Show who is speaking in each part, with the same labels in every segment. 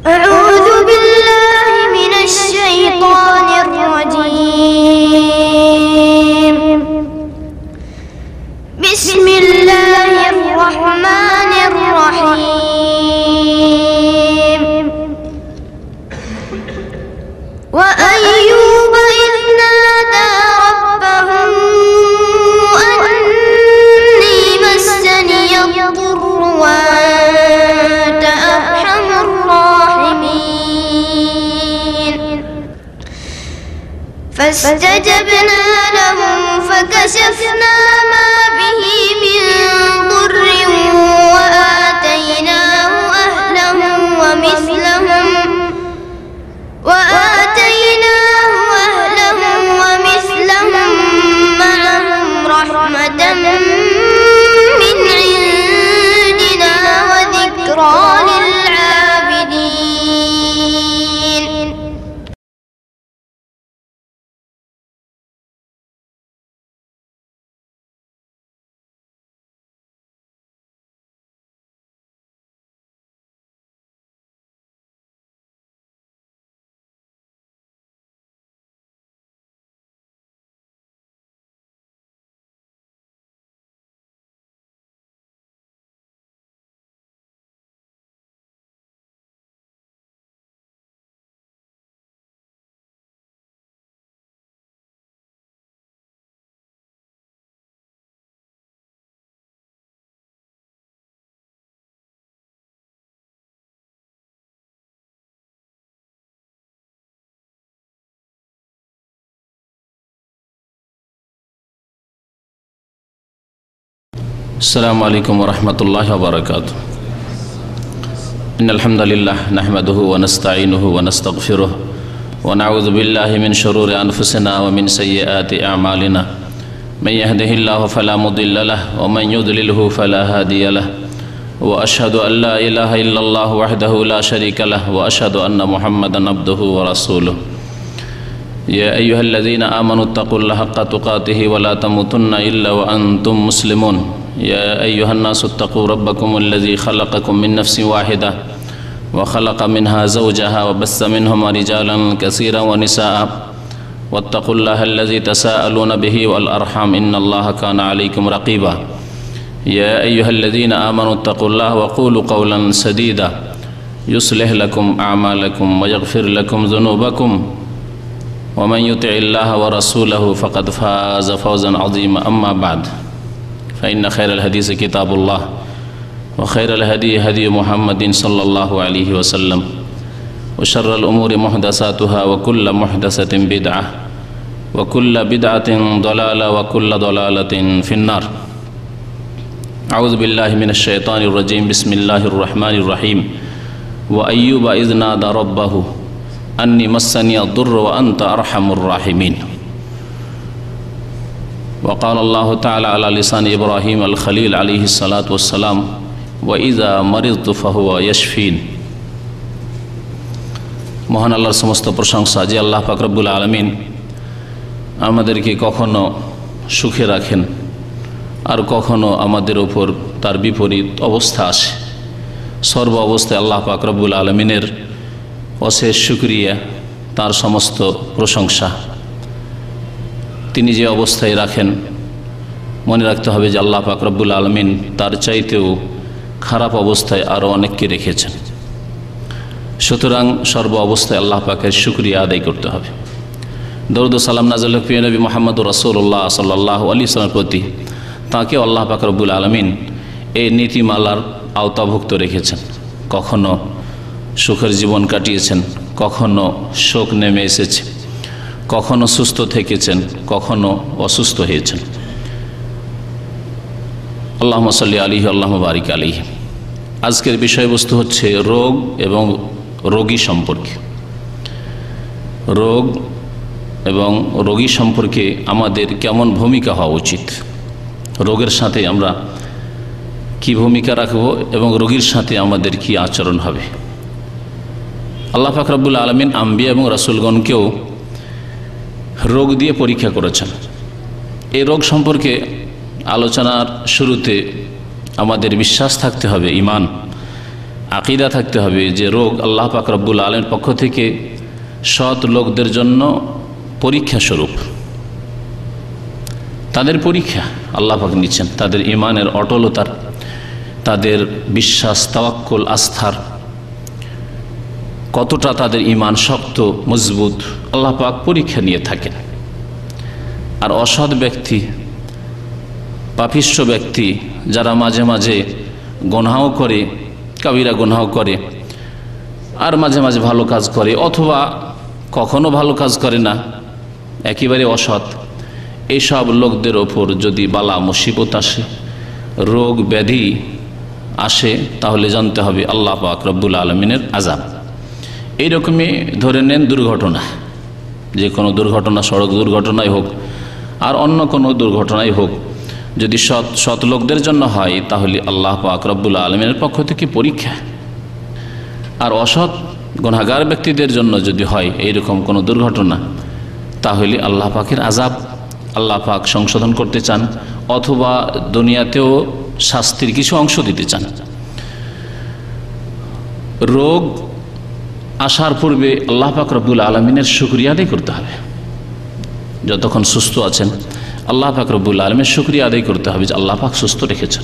Speaker 1: أعوذ بالله من الشيطان الرجيم. بسم الله الرحمن الرحيم. وأيوب إذ نادى ربه أني مسني الضر وأنت أرحم الراحمين فاستجبنا له فكشفنا ما به من ضر وآتيناه أهله ومثلهم معهم رحمة من عندنا وذكرى للعابدين.
Speaker 2: السلام عليكم ورحمة الله وبركاته. إن الحمد لله نحمده ونستعينه ونستغفره ونعوذ بالله من شرور أنفسنا ومن سيئات أعمالنا. من يهده الله فلا مضل له ومن يضلله فلا هادي له وأشهد أن لا إله إلا الله وحده لا شريك له وأشهد أن محمدا عبده ورسوله. يا أيها الذين آمنوا اتقوا الله حق تقاته ولا تموتن إلا وأنتم مسلمون. يا أيها الناس اتقوا ربكم الذي خلقكم من نفس واحدة وخلق منها زوجها وبث منهما رجالا كثيرا ونساء واتقوا الله الذي تساءلون به والأرحام إن الله كان عليكم رقيبا. يا أيها الذين آمنوا اتقوا الله وقولوا قولا سديدا يصلح لكم أعمالكم ويغفر لكم ذنوبكم ومن يطع الله ورسوله فقد فاز فوزا عظيما. أما بعد فإن خير الحديث كتاب الله وخير الهدي هدي محمد صلى الله عليه وسلم وشر الأمور محدثاتها وكل محدثة بدعة وكل بدعة ضلالة وكل ضلالة في النار. أعوذ بالله من الشيطان الرجيم. بسم الله الرحمن الرحيم. وأيوب إذ نادى ربه أني مسني الضر وأنت أرحم الراحمين. وقال الله تعالى على لسان إبراهيم الخليل عليه الصلاة والسلام وإذا مرضت فهو يشفين. মহান আল্লাহর সমস্ত প্রশংসা যে আল্লাহ পাক রব্বুল আলামিন আমাদেরকে কখনো সুখে রাখেন আর কখনো আমাদের উপর তার বিপরীত অবস্থা আসে। সর্ব অবস্থায় আল্লাহ পাক রব্বুল আলামিনের অশেষ শুকরিয়া, তার সমস্ত প্রশংসা। তিনি যে অবস্থায় রাখেন মনে রাখতে হবে যে আল্লাহ পাক রব্বুল আলামিন তার চাইতেও খারাপ অবস্থায় আরও অনেককে রেখেছেন। সুতরাং সর্ব অবস্থায় আল্লাহ পাকের শুকরিয়া আদায় করতে হবে। দরুদ ও সালাম নাযিল হোক প্রিয় নবী মুহাম্মদুর রাসূলুল্লাহ সাল্লাল্লাহু আলাইহি ওয়াসাল্লামের প্রতি। তাঁকে আল্লাহ পাক রব্বুল আলামিন এই নীতিমালার আওতাভুক্ত রেখেছেন। কখনো সুখের জীবন কাটিয়েছেন, কখনো শোক নেমে এসেছে, কখনো সুস্থ থেকেছেন, কখনো অসুস্থ হয়েছেন। আল্লাহুম্মা সাল্লি আলাইহি আল্লাহুম্মা বারিক আলাইহি। আজকের বিষয়বস্তু হচ্ছে রোগ এবং রোগী সম্পর্কে। রোগ এবং রোগী সম্পর্কে আমাদের কেমন ভূমিকা হওয়া উচিত, রোগের সাথে আমরা কি ভূমিকা রাখব এবং রোগীর সাথে আমাদের কি আচরণ হবে। আল্লাহ পাক রব্বুল আলামিন আম্বিয়া এবং রাসূলগণকেও রোগ দিয়ে পরীক্ষা করেছেন। এই রোগ সম্পর্কে আলোচনার শুরুতে আমাদের বিশ্বাস থাকতে হবে, ঈমান। আকীদা থাকতে হবে যে রোগ আল্লাহ পাক রব্বুল আলামিনের পক্ষ থেকে সৎ লোকদের জন্য পরীক্ষা স্বরূপ, তাদের পরীক্ষা আল্লাহ পাক নিচ্ছেন, তাদের ঈমানের অটলতার, তাদের বিশ্বাস, তাওয়াক্কুল, আস্থার কতটা তাদের ঈমান শক্ত মজবুত, আল্লাহ পাক পরীক্ষা নিয়ে থাকেন। আর অসৎ ব্যক্তি, পাপিষ্ঠ ব্যক্তি, যারা মাঝে মাঝে গুনাহও করে, কাবিরা গুনাহ করে, আর মাঝে মাঝে ভালো কাজ করে, অথবা কখনো ভালো কাজ করে না, একেবারে অসৎ, এইসব লোকদের ওপর যদি বালা মুসিবত আসে, রোগ ব্যাধি আসে, তাহলে জানতে হবে আল্লাহ পাক রব্বুল আলামিনের আযাব। এইরকমই ধরে নেন দুর্ঘটনা, যে কোনো দুর্ঘটনা, সড়ক দুর্ঘটনাই হোক আর অন্য কোনো দুর্ঘটনাই হোক, যদি সৎ লোকদের জন্য হয় তাহলে আল্লাহ পাক রব্বুল আলামিনের পক্ষ থেকে পরীক্ষা। আর অসৎ গুনাহগার ব্যক্তিদের জন্য যদি হয় এইরকম কোনো দুর্ঘটনা, তাহলে আল্লাহ পাকের আযাব, আল্লাহ পাক সংশোধন করতে চান, অথবা দুনিয়াতেও শাস্তির কিছু অংশ দিতে চান। রোগ আসার পূর্বে আল্লাহ পাক রব্বুল আলামিনের শুকরিয়া আদায় করতে হবে। যতক্ষণ সুস্থ আছেন আল্লাহ পাক রব্বুল আলামিনের শুকরিয়া আদায় করতে হবে যে আল্লাহ পাক সুস্থ রেখেছেন।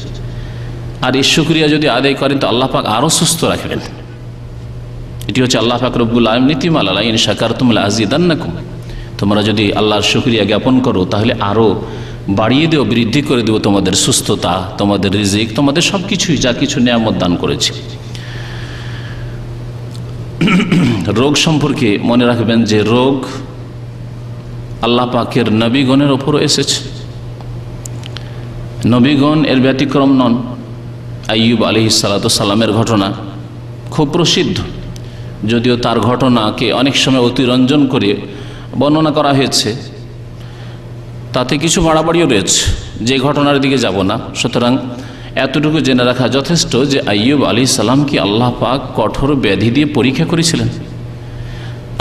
Speaker 2: আর এই শুকরিয়া যদি আদায় করেন তো আল্লাহ পাক আরও সুস্থ রাখবেন। এটি হচ্ছে আল্লাহ পাক রব্বুল আলামিন নীতিমালা, ইন শাকারতুম লাযিদান্নাকুম। তোমরা যদি আল্লাহর শুকরিয়া জ্ঞাপন করো তাহলে আরও বাড়িয়ে দেব, বৃদ্ধি করে দেব তোমাদের সুস্থতা, তোমাদের রিজিক, তোমাদের সব কিছুই, যা কিছু নিয়ামত দান করেছি। রোগ সম্পর্কে মনে রাখবেন যে রোগ আল্লাহ পাকের নবীগণের ওপরও এসেছে। নবীগণ এর ব্যতিক্রম নন। আইয়ুব আলাইহিস সালাতু সালামের ঘটনা খুব প্রসিদ্ধ, যদিও তার ঘটনাকে অনেক সময় অতিরঞ্জন করে বর্ণনা করা হয়েছে, তাতে কিছু বাড়াবাড়িও রয়েছে, যে ঘটনার দিকে যাব না। সুতরাং এতটুকু জেনে রাখা যথেষ্ট যে আইয়ুব আলাইহিস সালামকে আল্লাহ পাক কঠোর ব্যাধি দিয়ে পরীক্ষা করেছিলেন।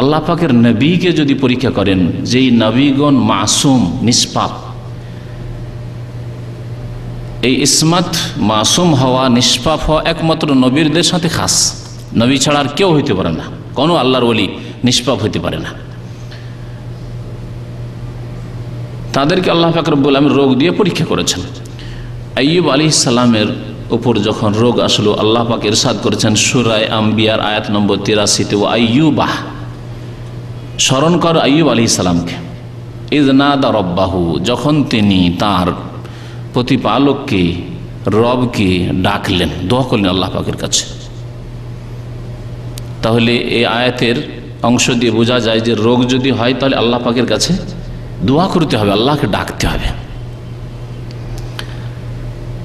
Speaker 2: আল্লাহ পাকের নবীকে যদি পরীক্ষা করেন, যেই নবীগণ মাসুম, নিষ্পাপ, এই ইসমাত, মাসুম হওয়া, নিষ্পাপ হওয়া একমাত্র নবীরদের সাথে খাস, নবী ছাড়া আর কেউ হইতে পারে না, কোনো আল্লাহর ওলি নিষ্পাপ হইতে পারে না। তাদেরকে আল্লাহ পাক রব্বুল আলামিন রোগ দিয়ে পরীক্ষা করেছেন। আইয়ুব আলাইহিস সালামের উপর যখন রোগ আসলো, আল্লাহ পাক ইরশাদ করেছেন সূরা আম্বিয়ার আয়াত নম্বর 83-তে, ও আইয়ুবাহ, স্মরণ কর আইয়ুব আলাইহিস সালামকে, ইয নাদা রব্বাহু, যখন তিনি তার প্রতিপালককে, রবকে ডাকলেন, দোয়া করলেন আল্লাহ পাকের কাছে। তাহলে এই আয়াতের অংশ দিয়ে বোঝা যায় যে রোগ যদি হয় তাহলে আল্লাহ পাকের কাছে দোয়া করতে হবে, আল্লাহকে ডাকতে হবে।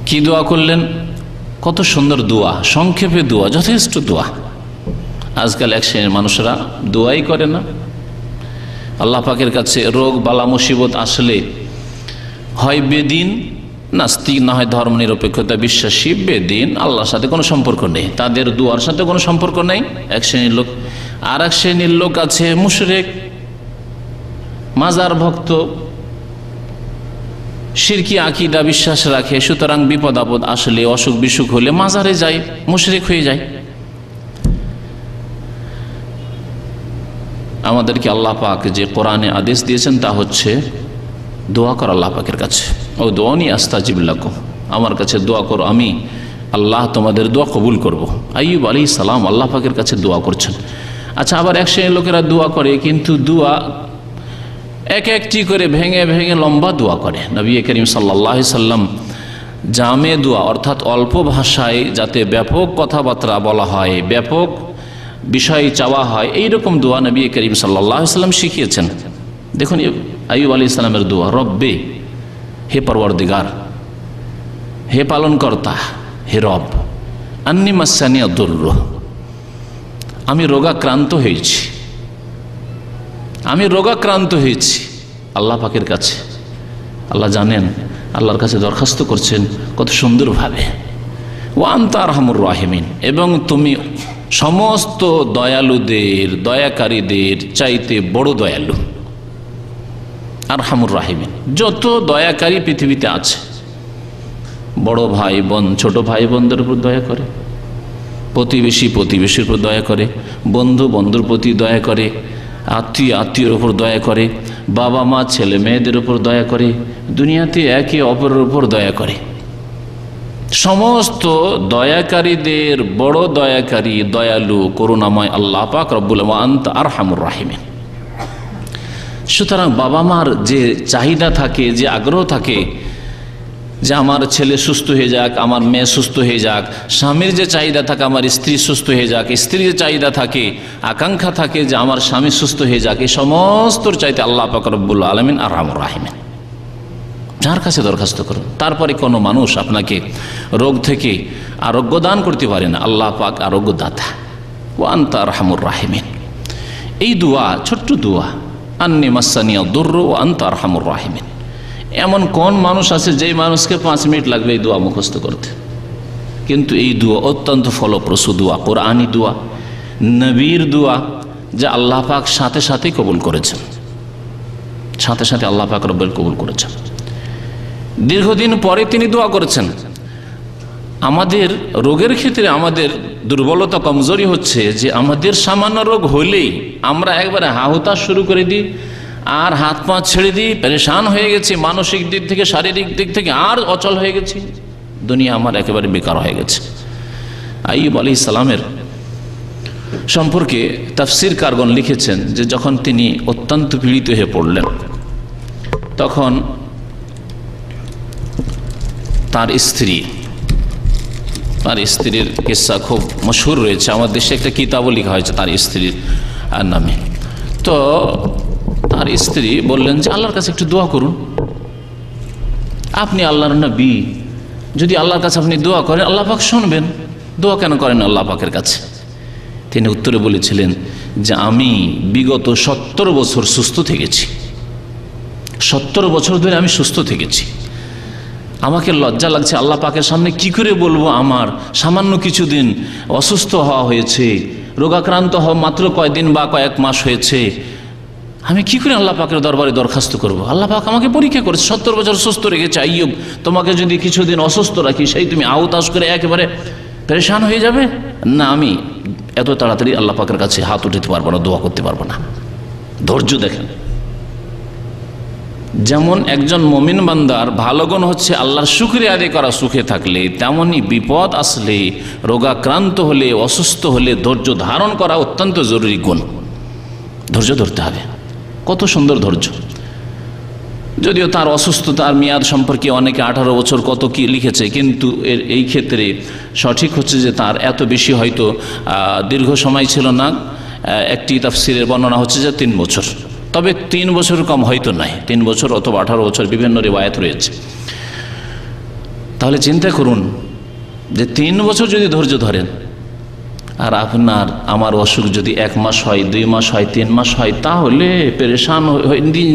Speaker 2: কি দোয়া করলেন? কত সুন্দর দোয়া, সংক্ষেপে দোয়া, যথেষ্ট দোয়া। আজকাল এক শ্রেণীর মানুষেরা দোয়াই করে না। আল্লাহ পাকের কাছে রোগ বালা মুসিবত আসলে হয় বেদিন, নাস্তিক, না হয় ধর্ম নিরপেক্ষতা বিশ্বাসী, বেদিন, আল্লাহর সাথে কোনো সম্পর্ক নেই, তাদের দোয়ার সাথে কোনো সম্পর্ক নেই এক শ্রেণীর লোক। আর এক শ্রেণীর লোক আছে মুশরিক, মাজার ভক্ত, শিরকি আকীদা বিশ্বাস রাখে, সুতরাং বিপদ আপদ আসলে, অসুখ বিসুখ হলে মাজারে যায়, মুশরিক হয়ে যায়। আমাদেরকে আল্লাহ পাক যে কোরআনে আদেশ দিয়েছেন তা হচ্ছে দোয়া কর আল্লাহ পাকের কাছে। ও দোয়ানি আস্তাজিব লাকুম, আমার কাছে দোয়া করো, আমি আল্লাহ তোমাদের দোয়া কবুল করব। আইয়ুব আলাইহিস সালাম আল্লাহ পাকের কাছে দোয়া করছেন। আচ্ছা, আবার এক শ্রেণীর লোকেরা দোয়া করে, কিন্তু দোয়া এক একটি করে ভেঙে ভেঙে লম্বা দোয়া করে। নবী করিম সাল্লাল্লাহু আলাইহি সাল্লাম জামে দোয়া, অর্থাৎ অল্প ভাষায় যাতে ব্যাপক কথাবার্তা বলা হয়, ব্যাপক বিষয় চাওয়া হয়, এইরকম দোয়া নবী করিম সাল্লাল্লাহু আলাইহি সাল্লাম শিখিয়েছেন। দেখুন আইয়ুব আলাইহিস সালামের দোয়া, রব্বে, হে পরওয়ারদিগার, হে পালনকর্তা, হে রব, আন্নি মাসানি আদ-দুরর, আমি রোগাক্রান্ত হয়েছি, আমি রোগাক্রান্ত হয়েছি আল্লাহ পাকের কাছে। আল্লাহ জানেন, আল্লাহর কাছে দরখাস্ত করছেন কত সুন্দরভাবে, ওয়া আনতা আরহামুর রাহিমিন, এবং তুমি সমস্ত দয়ালুদের, দয়াকারীদের চাইতে বড় দয়ালু। আরহামুর রাহিমিন, যত দয়াকারী পৃথিবীতে আছে, বড় ভাই বোন, ছোট ভাই বোনদের উপর দয়া করে, প্রতিবেশী প্রতিবেশীর উপর দয়া করে, বন্ধু বন্ধুর প্রতি দয়া করে, আত্মীয় আত্মীয়ের উপর দয়া করে, বাবা মা ছেলে মেয়েদের উপর দয়া করে, দুনিয়াতে একে অপরের উপর দয়া করে। সমস্ত দয়াকারীদের বড় দয়াকারী, দয়ালু, করুণাময় আল্লাহ পাক রব্বুল ওয়া আনতা আরহামুর রাহিমিন। সুতরাং বাবা মার যে চাহিদা থাকে, যে আগ্রহ থাকে যে আমার ছেলে সুস্থ হয়ে যাক, আমার মেয়ে সুস্থ হয়ে যাক, স্বামীর যে চাহিদা থাকে আমার স্ত্রী সুস্থ হয়ে যাক, স্ত্রীর যে চাহিদা থাকে, আকাঙ্ক্ষা থাকে যে আমার স্বামী সুস্থ হয়ে যাক, এই সমস্তর চাইতে আল্লাহ পাক রব্বুল আলামিন আরহামুর রাহিমিন। যার কাছে দরখাস্ত করুন। তারপরে কোনো মানুষ আপনাকে রোগ থেকে আরোগ্য দান করতে পারে না, আল্লাহ পাক আরোগ্য দাতা। ওয়া আনতা আরহামুর রাহিমিন। এই দোয়া, ছোট্ট দোয়া, আন্নি মাসানিয়া দুররু ওয়া আনতা আরহামুর রাহিমিন, এমন কোন মানুষ আছে যেই মানুষকে 5 মিনিট লাগবে এই দোয়া মুখস্থ করতে? কিন্তু এই দোয়া অত্যন্ত ফলপ্রসূ দোয়া, কোরআনী দোয়া, নবীর দোয়া, যা আল্লাহ পাক সাথে সাথেই কবুল করেছেন, সাথে সাথে আল্লাহ পাক রব্বুল কবুল করেছেন। দীর্ঘদিন পরে তিনি দোয়া করেছেন। আমাদের রোগের ক্ষেত্রে আমাদের দুর্বলতা, কমজোরি হচ্ছে যে আমাদের সামান্য রোগ হলেই আমরা একবারে হাহুতাশ শুরু করে দিই, আর হাত পা ছেড়ে দিই, পেরেশান হয়ে গেছি, মানসিক দিক থেকে শারীরিক দিক থেকে আর অচল হয়ে গেছি, দুনিয়া আমার একেবারে বেকার হয়ে গেছে। আইয়ুব আলাইহিস সালামের সম্পর্কে তাফসীরকারগণ লিখেছেন যে যখন তিনি অত্যন্ত পীড়িত হয়ে পড়লেন, তখন তার স্ত্রীর কিস্সা খুব মশহুর রয়েছে, আমার দেশে একটা কিতাবও লেখা হয়েছে তার স্ত্রীর নামে। তো তার স্ত্রী বললেন যে আল্লাহর কাছে একটু দোয়া করুন, আপনি আল্লাহর নবী, যদি আল্লাহর কাছে আপনি দোয়া করেন আল্লাহ পাক শুনবেন, দোয়া কেন করেন আল্লাহ পাকের কাছে? তিনি উত্তরে বলেছিলেন যে আমি বিগত 70 বছর সুস্থ থেকেছি, 70 বছর ধরে আমি সুস্থ থেকেছি, আমাকে লজ্জা লাগছে আল্লাহ পাকের সামনে কি করে বলবো আমার সামান্য কিছুদিন অসুস্থ হওয়া হয়েছে, রোগাক্রান্ত হওয়া মাত্র কয়েকদিন বা কয়েক মাস হয়েছে, আমি কি করে আল্লাহ পাকের দরবারে দরখাস্ত করব? আল্লাহ পাক আমাকে পরীক্ষা করেছে, 70 বছর সুস্থ রেখেছে। আইয়ুব, তোমাকে যদি কিছুদিন অসুস্থ রাখি সেই তুমি আউতাস করে একেবারে পেরেশান হয়ে যাবে? না, আমি এত তাড়াতাড়ি আল্লাহ পাকের কাছে হাত উঠাতে পারবো না, দোয়া করতে পারবো না। ধৈর্য দেখেন। যেমন একজন মুমিন বান্দার ভালো গুণ হচ্ছে আল্লাহর শুকরিয়া আদায় করা সুখে থাকলে, তেমনি বিপদ আসলে, রোগাক্রান্ত হলে, অসুস্থ হলে ধৈর্য ধারণ করা অত্যন্ত জরুরি গুণ। ধৈর্য ধরতে হবে। কত সুন্দর ধৈর্য! যদিও তার অসুস্থতার মেয়াদ সম্পর্কে অনেকে 18 বছর কত কি লিখেছে, কিন্তু এই ক্ষেত্রে সঠিক হচ্ছে যে তার এত বেশি হয়তো দীর্ঘ সময় ছিল না। একটি তাফসীরের বর্ণনা হচ্ছে যে 3 বছর, তবে 3 বছর কম হয়তো নাই, 3 বছর অথবা 18 বছর, বিভিন্ন রিওয়ায়াত রয়েছে। তাহলে চিন্তা করুন যে 3 বছর যদি ধৈর্য ধরেন, আর আপনার আমার অসুখ যদি 1 মাস হয়, 2 মাস হয়, 3 মাস হয়, তাহলে পেরেশান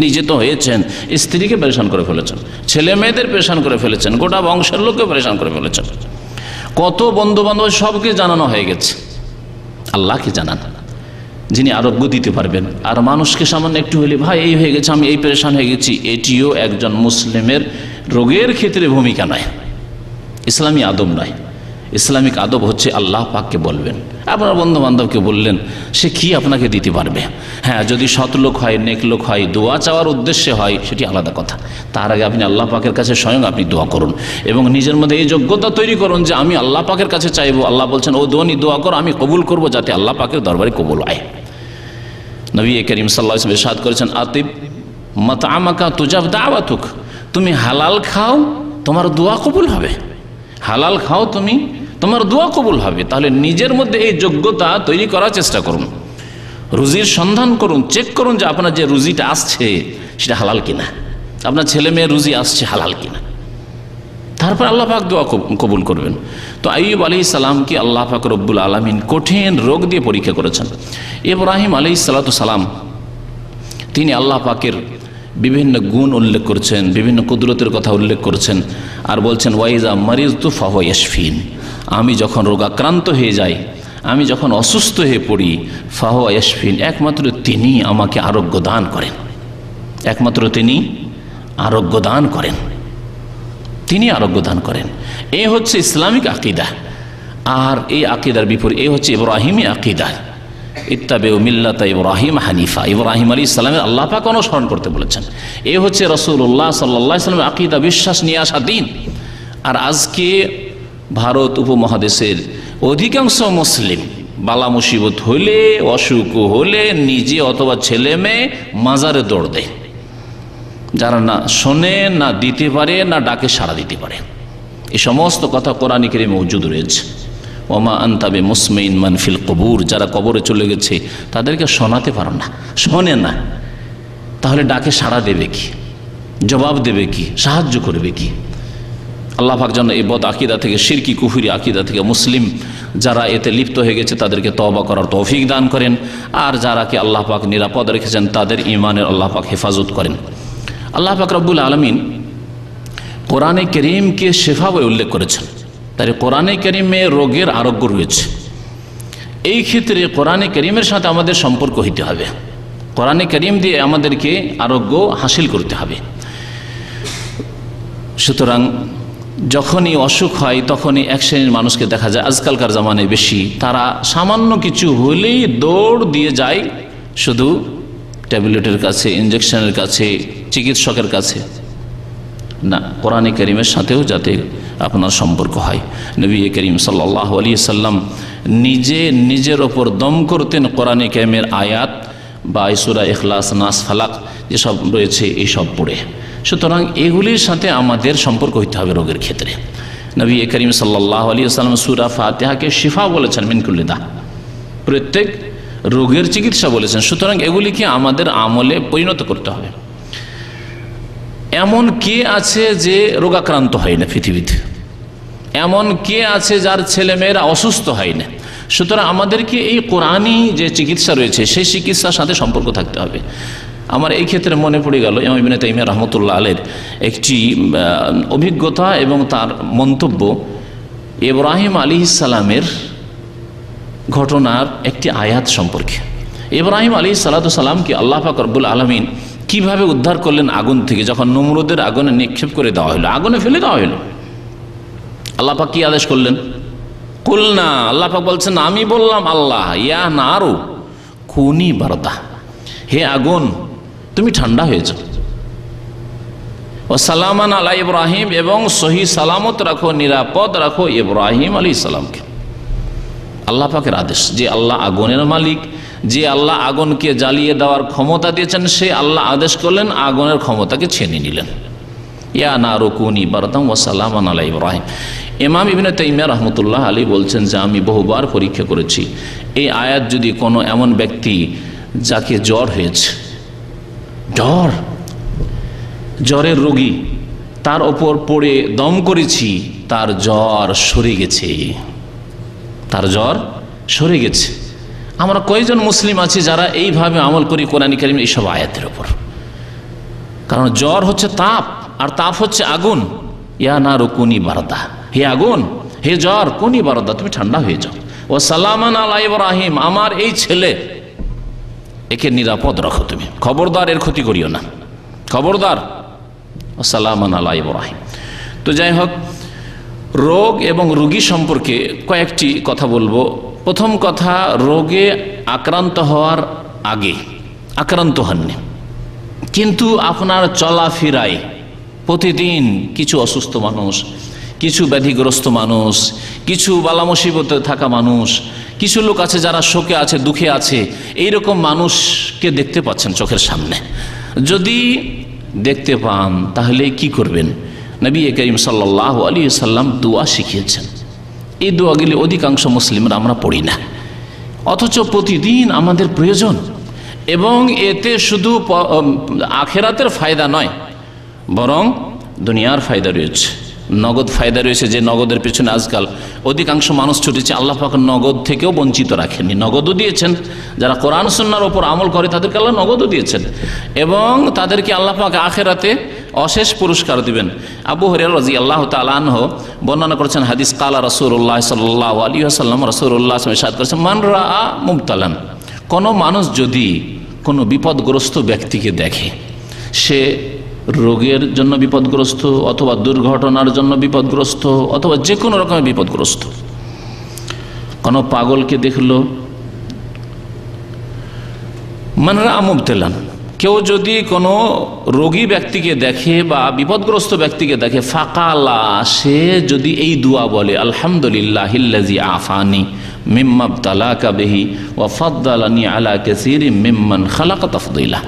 Speaker 2: নিজে তো হয়েছেন, স্ত্রীকে পেরেশান করে ফেলেছেন, ছেলে মেয়েদের পেরেশান করে ফেলেছেন, গোটা বংশের লোককে পেরেশান করে ফেলেছেন, কত বন্ধু বান্ধব সবকে জানানো হয়ে গেছে। আল্লাহকে জানান যিনি আরোগ্য দিতে পারবেন। আর মানুষকে সামান্য একটু হলে ভাই এই হয়ে গেছে, আমি এই পেরেশান হয়ে গেছি, এটিও একজন মুসলিমের রোগের ক্ষেত্রে ভূমিকা নয়, ইসলামী আদব নয়। ইসলামিক আদব হচ্ছে আল্লাহ পাককে বলবেন। আপনার বন্ধু বান্ধবকে বললেন, সে কি আপনাকে দিতে পারবে? হ্যাঁ, যদি সৎ লোক হয়, নেক লোক হয়, দোয়া চাওয়ার উদ্দেশ্যে হয়, সেটি আলাদা কথা। তার আগে আপনি আল্লাহ পাকের কাছে স্বয়ং আপনি দোয়া করুন এবং নিজের মধ্যে এই যোগ্যতা তৈরি করুন যে আমি আল্লাহ পাকের কাছে চাইবো। আল্লাহ বলছেন ও দোয়া করো, আমি কবুল করবো, যাতে আল্লাহ পাকের দরবারে কবুল হয়। নবী করিম সাল্লাল্লাহু আলাইহি ওয়াসাল্লাম ইরশাদ করেছেন, আতিব মাতআমাকা তুজাব দাওয়াতুক, তুমি হালাল খাও, তোমার দোয়া কবুল হবে। হালাল খাও তুমি, তোমার দোয়া কবুল হবে। তাহলে নিজের মধ্যে এই যোগ্যতা তৈরি করার চেষ্টা করুন, রুজির সন্ধান করুন, চেক করুন যে আপনার যে রুজিটা আসছে সেটা হালাল কিনা, আপনার ছেলে মেয়ের রুজি আসছে হালাল কিনা, তারপর আল্লাহ পাক দোয়া কবুল করবেন। তো আইয়ুব আলাইহিস সালামকে আল্লাহ পাক রব্বুল আলামিন কঠিন রোগ দিয়ে পরীক্ষা করেছেন। ইব্রাহিম আলাইহিস সালাম তিনি আল্লাহ পাকের বিভিন্ন গুণ উল্লেখ করছেন, বিভিন্ন কুদরতের কথা উল্লেখ করছেন, আর বলছেন ওয়াইজা মারিজতু ফাহুয়া ইয়াশফিন, আমি যখন রোগাক্রান্ত হয়ে যাই, আমি যখন অসুস্থ হয়ে পড়ি, ফাহুয়া ইয়াশফিন, একমাত্র তিনি আমাকে আরোগ্য দান করেন, একমাত্র তিনি আরোগ্য দান করেন, তিনি আরোগ্য দান করেন। এই হচ্ছে ইসলামিক আকীদা। আর এই আকিদার বিপরীত এই হচ্ছে ইব্রাহিমী আকিদা, ইত্তাবিউ মিল্লাতা ইব্রাহিম হানিফা, ইব্রাহিম আলাইহিস সালামের আল্লাহ পাক অনুসরণ করতে বলেছেন। এই হচ্ছে রাসূলুল্লাহ সাল্লাল্লাহু আলাইহি ওয়াসাল্লামের আকিদা, বিশ্বাস নিয়ে আসা দিন। আর আজকে ভারত উপমহাদেশের অধিকাংশ মুসলিম বালা মুসিবত হলে, অসুখ হলে নিজে অথবা ছেলে মেয়ে মাজারে দৌড় দেয়, যারা না শোনে, না দিতে পারে, না ডাকে সাড়া দিতে পারে। এই সমস্ত কথা কোরআন কারীমে মওজুদ রয়েছে। ওমা আনতা বিমুসমিন মান ফিল কুবুর, যারা কবরে চলে গেছে তাদেরকে শোনাতে পারো না, শোনে না, তাহলে ডাকে সাড়া দেবে কি, জবাব দেবে কি, সাহায্য করবে কি? আল্লাহ পাক যেন এই বদ আকিদা থেকে, শিরকি কুফরি আকিদা থেকে মুসলিম যারা এতে লিপ্ত হয়ে গেছে তাদেরকে তওবা করার তৌফিক দান করেন, আর যারাকে আল্লাহ পাক নিরাপদ রেখেছেন তাদের ঈমানের আল্লাহ পাক হেফাজত করেন। আল্লাহ পাক রব্বুল আলামিন কোরআনে কারীমকে শিফা বলে উল্লেখ করেছেন। তাই কোরআনে কারীমে রোগের আরোগ্য রয়েছে। এই ক্ষেত্রে কোরআনে কারীমের সাথে আমাদের সম্পর্ক হইতে হবে, কোরআনে কারীম দিয়ে আমাদেরকে আরোগ্য হাসিল করতে হবে। সুতরাং যখনই অসুখ হয় তখনই এক শ্রেণীর মানুষকে দেখা যায় আজকালকার জামানায় বেশি, তারা সামান্য কিছু হলেই দৌড় দিয়ে যায় শুধু ট্যাবলেটের কাছে, ইঞ্জেকশনের কাছে, চিকিৎসকের কাছে। না, কোরআনে কারীমের সাথেও যাতে আপনার সম্পর্ক হয়। নবী করিম সাল্লাল্লাহু আলাইহি সাল্লাম নিজে নিজের ওপর দম করতেন কোরআনে কারীমের আয়াত বা সূরা ইখলাস, নাস, ফালাক যেসব রয়েছে এইসব পড়ে। সুতরাং এগুলির সাথে আমাদের সম্পর্ক হইতে হবে রোগের ক্ষেত্রে। নবী করিম সাল্লাল্লাহু আলাইহি সাল্লাম সূরা ফাতিহাকে শিফা বলেছেন, মিন কুল্লি দা, প্রত্যেক রোগের চিকিৎসা বলেছেন। সুতরাং এগুলিকে আমাদের আমলে পরিণত করতে হবে। এমন কে আছে যে রোগাক্রান্ত হয় না পৃথিবীতে? এমন কে আছে যার ছেলে মেয়েরা অসুস্থ হয় না? সুতরাং আমাদেরকে এই কোরআনী যে চিকিৎসা রয়েছে সেই চিকিৎসার সাথে সম্পর্ক থাকতে হবে। আমার এই ক্ষেত্রে মনে পড়ে গেল ইমাম ইবনে তাইমিয়া রাহমাতুল্লাহ আলাইহির একটি অভিজ্ঞতা এবং তার মন্তব্য ইব্রাহিম আলাইহিস সালামের ঘটনার একটি আয়াত সম্পর্কে। ইব্রাহিম আলাইহিস সালামকে আল্লাহ পাক রব্বুল আলামিন কিভাবে উদ্ধার করলেন আগুন থেকে, যখন নমরুদের আগুনে নিক্ষেপ করে দেওয়া হলো, আগুনে ফেলে দেওয়া হলো। আল্লাহ পাক কি আদেশ করলেন? কুলনা, আল্লাহ পাক বলছেন আমি বললাম আল্লাহ, ইয়া নারু কুনি বারদা, হে আগুন তুমি ঠান্ডা হয়ে যাও, ও সালামান আলা ইব্রাহিম, এবং সহি সালামত রাখো, নিরাপদ রাখো ইব্রাহিম আলাইহিস সালামকে। আল্লাহ পাকের আদেশ। যে আল্লাহ আগুনের মালিক, যে আল্লাহ আগুনকে জ্বালিয়ে দেওয়ার ক্ষমতা দিয়েছেন, সে আল্লাহ আদেশ করলেন, আগুনের ক্ষমতাকে ছেনে নিলেন। ইয়া নারু কুনি বারদাম ওয়া সালামান আলা ইব্রাহিম। ইমাম ইবনে তাইমিয়া রাহমাতুল্লাহ আলাইহি বলছেন যে আমি বহুবার পরীক্ষা করেছি, এই আয়াত যদি কোনো এমন ব্যক্তি যাকে জ্বর হয়েছে, জ্বরের রোগী, তার ওপর পড়ে দম করেছি, তার জ্বর সরে গেছে, তার জ্বর সরে গেছে। আমরা কয়জন মুসলিম আছি যারা এইভাবে আমল করি কোরআন কারীমের এইসব আয়াতের ওপর? কারণ জ্বর হচ্ছে তাপ, আর তাপ হচ্ছে আগুন। ইয়া নারু কুনি বারদা, হে আগুন, হে জ্বর, কুনি বারদা তুমি ঠান্ডা হয়ে যাও, ও সালামান আলা ইব্রাহিম, আমার এই ছেলে, একে নিরাপদ রাখো তুমি, খবরদার এর ক্ষতি করিও না, খবরদার। ও সালামান আলা ইব্রাহিম। তো যাই হোক, রোগ এবং রোগী সম্পর্কে কয়েকটি কথা বলবো। প্রথম কথা, রোগে আক্রান্ত হওয়ার আগে আক্রান্ত হননি, কিন্তু আপনার চলাফেরায় প্রতিদিন কিছু অসুস্থ মানুষ, কিছু ব্যাধিগ্রস্ত মানুষ, কিছু বালা মুসিবতে থাকা মানুষ, কিছু লোক আছে যারা শোকে আছে, দুঃখে আছে, এইরকম মানুষকে দেখতে পাচ্ছেন চোখের সামনে। যদি দেখতে পান তাহলে কি করবেন? নবী করিম সাল্লাল্লাহু আলাইহি সাল্লাম দোয়া শিখিয়েছেন। এই দোয়াগুলি অধিকাংশ মুসলিমরা আমরা পড়ি না, অথচ প্রতিদিন আমাদের প্রয়োজন। এবং এতে শুধু আখেরাতের ফায়দা নয়, বরং দুনিয়ার ফায়দা রয়েছে, নগদ ফায়দা রয়েছে। যে নগদের পেছনে আজকাল অধিকাংশ মানুষ ছুটেছে, আল্লাহ পাক নগদ থেকেও বঞ্চিত রাখেননি, নগদও দিয়েছেন। যারা কোরআন সুন্নাহর ওপর আমল করে তাদেরকে আল্লাহ নগদও দিয়েছেন, এবং তাদেরকে আল্লাহ পাক আখিরাতে অশেষ পুরস্কার দিবেন। আবু হুরায়রা রাদিয়াল্লাহু তাআলা আনহু বর্ণনা করেছেন হাদিস, কালা রাসূলুল্লাহ সাল্লাল্লাহু আলাইহি ওয়াসাল্লাম, রাসূলুল্লাহ ইরশাদ করেছেন, মান রাআ মুবতালান, কোন মানুষ যদি কোনো বিপদগ্রস্ত ব্যক্তিকে দেখে, সে রোগের জন্য বিপদগ্রস্ত, অথবা দুর্ঘটনার জন্য বিপদগ্রস্ত, অথবা যে কোনো রকমের বিপদগ্রস্ত, কোনো পাগলকে দেখলো, মানরা মুবতালান, কেউ যদি কোনো রোগী ব্যক্তিকে দেখে বা বিপদগ্রস্ত ব্যক্তিকে দেখে, ফাকালা, সে যদি এই দোয়া বলে, আলহামদুলিল্লাহিল্লাযী আফানি মিম্মা ইবতালাকা বিহি ওয়া ফাদ্দালানি আলা কাসীরিম মিম্মান খালাকা তাফদীলা।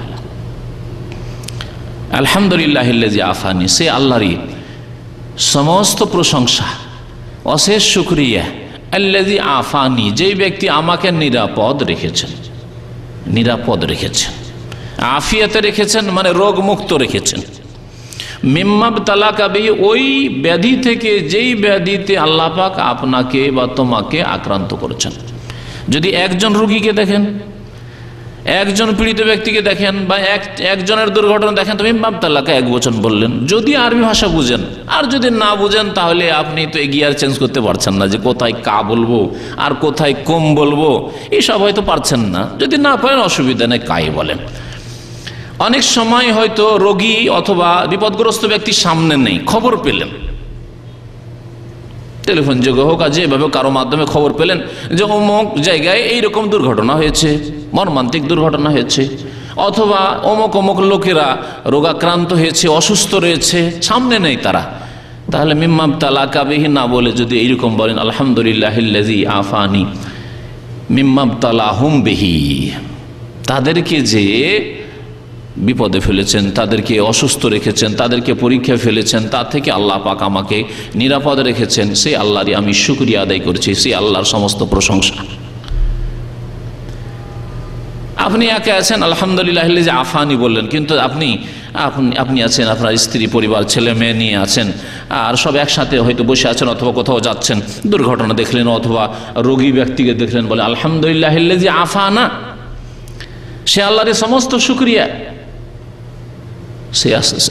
Speaker 2: আলহামদুলিল্লাহিল্লাযী আফানি, সে আল্লাহরই সমস্ত প্রশংসা, অশেষ শুকরিয়া, আল্লাযী আফানি, যেই ব্যক্তি আমাকে নিরাপদ রেখেছেন, নিরাপদ রেখেছেন, আফিয়াতে রেখেছেন মানে রোগ মুক্ত রেখেছেন, মিম্মা ইবতালাকা বিহি, ওই ব্যাধি থেকে যেই ব্যাধিতে আল্লাহ পাক আপনাকে বা তোমাকে আক্রান্ত করেছেন। যদি একজন রোগীকে দেখেন, একজন পীড়িত ব্যক্তিকে দেখেন বা একজনের দুর্ঘটনা দেখেন, তো মিম্মা ইবতালাকা এক বচন বললেন, যদি আরবি ভাষা বুঝেন। আর যদি না বুঝেন তাহলে আপনি তো গিয়ার চেঞ্জ করতে পারছেন না, যে কোথায় কা বলবো আর কোথায় কম বলবো, এইসব হয়তো পারছেন না। যদি না পারেন অসুবিধা নেই, কাই বলেন। অনেক সময় হয়তো রোগী অথবা বিপদগ্রস্ত ব্যক্তি সামনে নেই, খবর পেলেন, টেলিফোন যোগে হোক আর যেভাবে কারো মাধ্যমে খবর পেলেন যে অমুক জায়গায় এইরকম দুর্ঘটনা হয়েছে, মর্মান্তিক দুর্ঘটনা হয়েছে, অথবা অমুক অমুক লোকেরা রোগাক্রান্ত হয়েছে, অসুস্থ রয়েছে, সামনে নেই তারা, তাহলে মিম্মা ইবতালাকা বিহি না বলে যদি এইরকম বলেন, আলহামদুলিল্লাহিল্লাযী আফানি মিম্মা ইবতালাহুম বিহি, তাদেরকে যে বিপদে ফেলেছেন, তাদেরকে অসুস্থ রেখেছেন, তাদেরকে পরীক্ষা ফেলেছেন, তা থেকে আল্লাহ পাক আমাকে নিরাপদ রেখেছেন, সেই আল্লাহরই আমি শুকরিয়া আদায় করছি, সেই আল্লাহর সমস্ত প্রশংসা। আপনি একা আছেন, আলহামদুলিল্লাহিল্লাযী আফানি বললেন, কিন্তু আপনি আছেন, আপনার স্ত্রী পরিবার ছেলে মেয়ে নিয়ে আছেন, আর সব একসাথে হয়তো বসে আছেন অথবা কোথাও যাচ্ছেন, দুর্ঘটনা দেখলেন অথবা রোগী ব্যক্তিকে দেখলেন, বলে আলহামদুলিল্লাহিল্লাযী আফানা, সে আল্লাহর সমস্ত শুকরিয়া, সে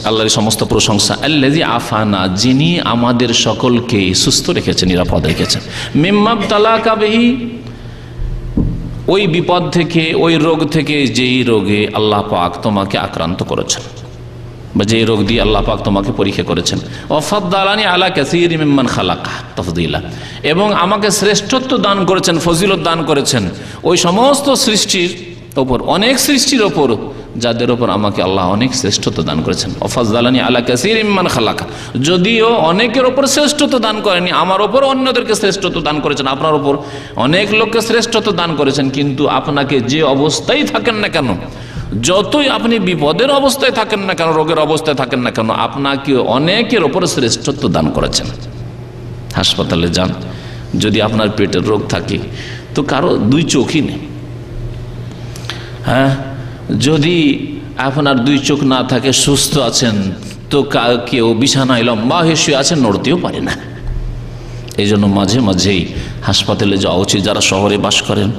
Speaker 2: আল্লাহর সমস্ত প্রশংসা, আল্লাযী আফানা, যিনি আমাদের সকলকে সুস্থ রেখেছেন, নিরাপদ রেখেছেন, মিম্মা ইবতালাকা বিহি, ওই বিপদ থেকে, ওই রোগ থেকে, যেই রোগে আল্লাহ পাক তোমাকে আক্রান্ত করেছেন বা যেই রোগ দিয়ে আল্লাহ পাক তোমাকে পরীক্ষা করেছেন, ওয়া ফাদ্দালানি আলা কাসীরিম মিম্মান খালাকা তাফদীলা, এবং আমাকে শ্রেষ্ঠত্ব দান করেছেন, ফজিলত দান করেছেন ওই সমস্ত সৃষ্টির ওপর, অনেক সৃষ্টির ওপর, যাদের ওপর আমাকে আল্লাহ অনেক শ্রেষ্ঠত্ব দান করেছেন। ওয়াফাজ্জালানি আলা কাসীরিম মিম্মান খালাকা, যদিও অনেকের ওপর শ্রেষ্ঠত্ব দান করেনি, আমার ওপর অন্যদেরকে শ্রেষ্ঠত্ব দান করেছেন, আপনার ওপর অনেক লোককে শ্রেষ্ঠত্ব দান করেছেন। কিন্তু আপনাকে যে অবস্থায় থাকেন না কেন, যতই আপনি বিপদের অবস্থায় থাকেন না কেন, রোগের অবস্থায় থাকেন না কেন, আপনাকে অনেকের ওপর শ্রেষ্ঠত্ব দান করেছেন। হাসপাতালে যান, যদি আপনার পেটের রোগ থাকে তো কারো দুই চোখই নেই, হ্যাঁ, যদি আপনার দুই চোখ না থাকে, সুস্থ আছেন, তো কেউ বিছানায় লম্বা হয়ে শুয়ে আছেন, নড়তেও পারে না। এই জন্য মাঝে মাঝেই হাসপাতালে যাওয়া উচিত, যারা শহরে বাস করেন।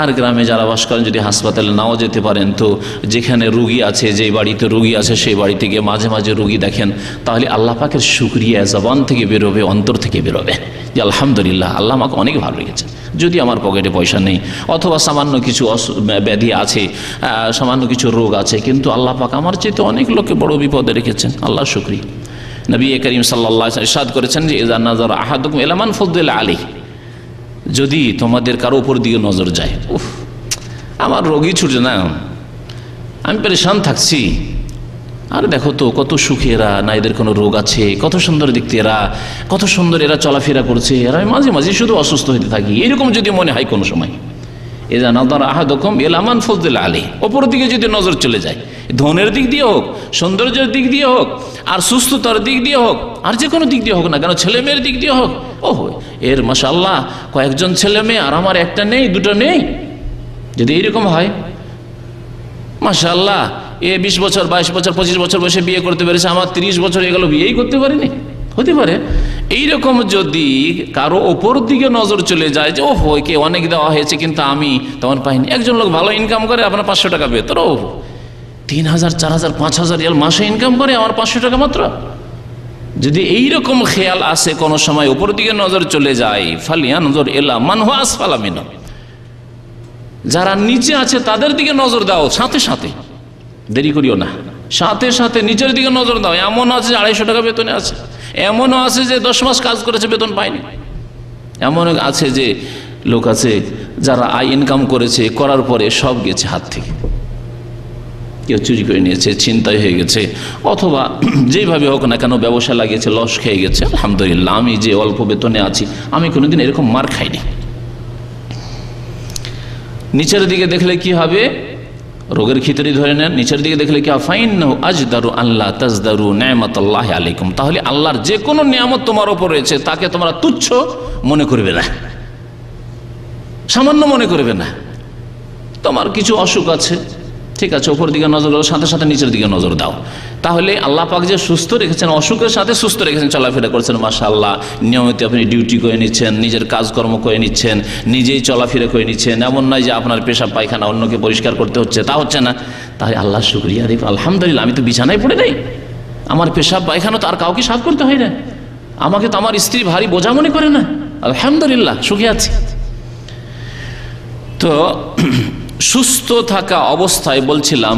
Speaker 2: আর গ্রামে যারা বাস করেন, যদি হাসপাতালে নাও যেতে পারেন, তো যেখানে রুগী আছে, যেই বাড়িতে রুগী আছে, সেই বাড়িতে গিয়ে মাঝে মাঝে রুগী দেখেন, তাহলে আল্লাহ পাকের শুকরিয়া জবান থেকে বেরোবে, অন্তর থেকে বেরোবে, যে আলহামদুলিল্লাহ, আল্লাহ আমাকে অনেক ভালো রেখেছেন। যদি আমার পকেটে পয়সা নেই অথবা সামান্য কিছু ব্যাধি আছে, সামান্য কিছু রোগ আছে, কিন্তু আল্লাহ পাক আমার চেয়ে অনেক লোককে বড় বিপদে রেখেছেন, আল্লাহ শুকরিয়া। নবী করিম সাল্লাল্লাহু আলাইহি ওয়াসাল্লাম ইরশাদ করেছেন যে ইযা নাযারা আহাদুকুম ইলা মান ফুদ্দিলা আলাইহি, যদি তোমাদের কারো উপর দিকে নজর যায়, উফ আমার রোগী ছুটছে না, আমি পেরেশান থাকছি, আর দেখো তো কত সুখী এরা, না এদের কোনো রোগ আছে, কত সুন্দর দেখতে এরা, কত সুন্দর এরা চলাফেরা করছে, আর আমি মাঝে মাঝে শুধু অসুস্থ হতে থাকি, এরকম যদি মনে হয় কোনো সময়, ইযা নাযারা আহাদুকুম ইলা মান ফুদ্দিলা আলাইহি, ওপর দিকে যদি নজর চলে যায়, ধনের দিক দিয়ে হোক, সৌন্দর্যের দিক দিয়ে হোক, আর সুস্থতার দিক দিয়ে হোক, আর যে কোনো দিক দিয়ে হোক না কেন, ছেলে মেয়ের দিক দিয়ে হোক, ওহ এর মাশাআল্লাহ কয়েকজন ছেলে মেয়ে, আর আমার একটা নেই, দুটো নেই, যদি এইরকম হয়, মাশাআল্লাহ এ 20 বছর 22 বছর 25 বছর বয়সে বিয়ে করতে পেরেছে, আমার 30 বছর হয়ে গেল বিয়েই করতে পারিনি, হতে পারে। এইরকম যদি কারো ওপর দিকে নজর চলে যায়, যে ওহ একে অনেক দেওয়া হয়েছে কিন্তু আমি তেমন পাইনি। একজন লোক ভালো ইনকাম করে, আপনার 500 টাকা বেতন, ও 3000 4000 5000 রিয়াল মাসে ইনকাম করে, আমার 500 টাকা মাত্র। যদি এইরকম খেয়াল আসে কোনো সময়, উপর দিকে নজর চলে যায়, ফালিয়ানজুর ইলা মান হুয়া আসফালা মিনহু, যারা নিচে আছে তাদের দিকে নজর দাও, সাথে সাথে দেরি করিও না, সাথে সাথে নিচের দিকে নজর দাও। এমন আছে যে 250 টাকা বেতনে আছে, এমনও আছে যে 10 মাস কাজ করেছে বেতন পায়নি, এমন আছে যে লোক আছে যারা আয় ইনকাম করেছে, করার পরে সব গেছে হাত থেকে, কেউ চুরি করে নিয়েছে, ছিনতাই হয়ে গেছে, অথবা যেইভাবে হোক না কেন ব্যবসা লাগিয়েছে, লস খেয়ে গেছে। আলহামদুলিল্লাহ, আমি যে অল্প বেতনে আছি, আমি কোনোদিন এরকম মার খাইনি। নিচের দিকে দেখলে কি হবে? রোগের খিতরি ধরে নেন। নিচের দিকে দেখলে কি হবে? ফাইন্নাহু আজদারু আল্লাহ তাজদারু নি'মাতাল্লাহি আলাইকুম। তাহলে আল্লাহর যে কোনো নিয়ামত তোমার উপর রয়েছে তাকে তোমরা তুচ্ছ মনে করবে না, সামান্য মনে করবে না। তোমার কিছু অসুখ আছে, ঠিক আছে, উপর দিকে নজর দাও, সাথে সাথে নিচের দিকে নজর দাও। তাহলে আল্লাহ পাক যে সুস্থ রেখেছেন, অসুখের সাথে সুস্থ রেখেছেন, চলাফেরা করছেন, মাশাআল্লাহ, নিয়মিত আপনি ডিউটি করে নিচ্ছেন, নিজের কাজকর্ম করে নিচ্ছেন, নিজেই চলাফেরা করে নিচ্ছেন। এমন নয় যে আপনার পেশাব পায়খানা অন্যকে পরিষ্কার করতে হচ্ছে, তা হচ্ছে না। তাহলে আল্লাহ শুকরিয়া দেব, আলহামদুলিল্লাহ, আমি তো বিছানায় পড়ে নেই, আমার পেশাব পায়খানা তো আর কাউকে সাফ করতে হয় না, আমাকে তো আমার স্ত্রী ভারী বোঝা মনে করে না, আলহামদুলিল্লাহ, সুখী আছি। তো সুস্থ থাকা অবস্থায় বলছিলাম,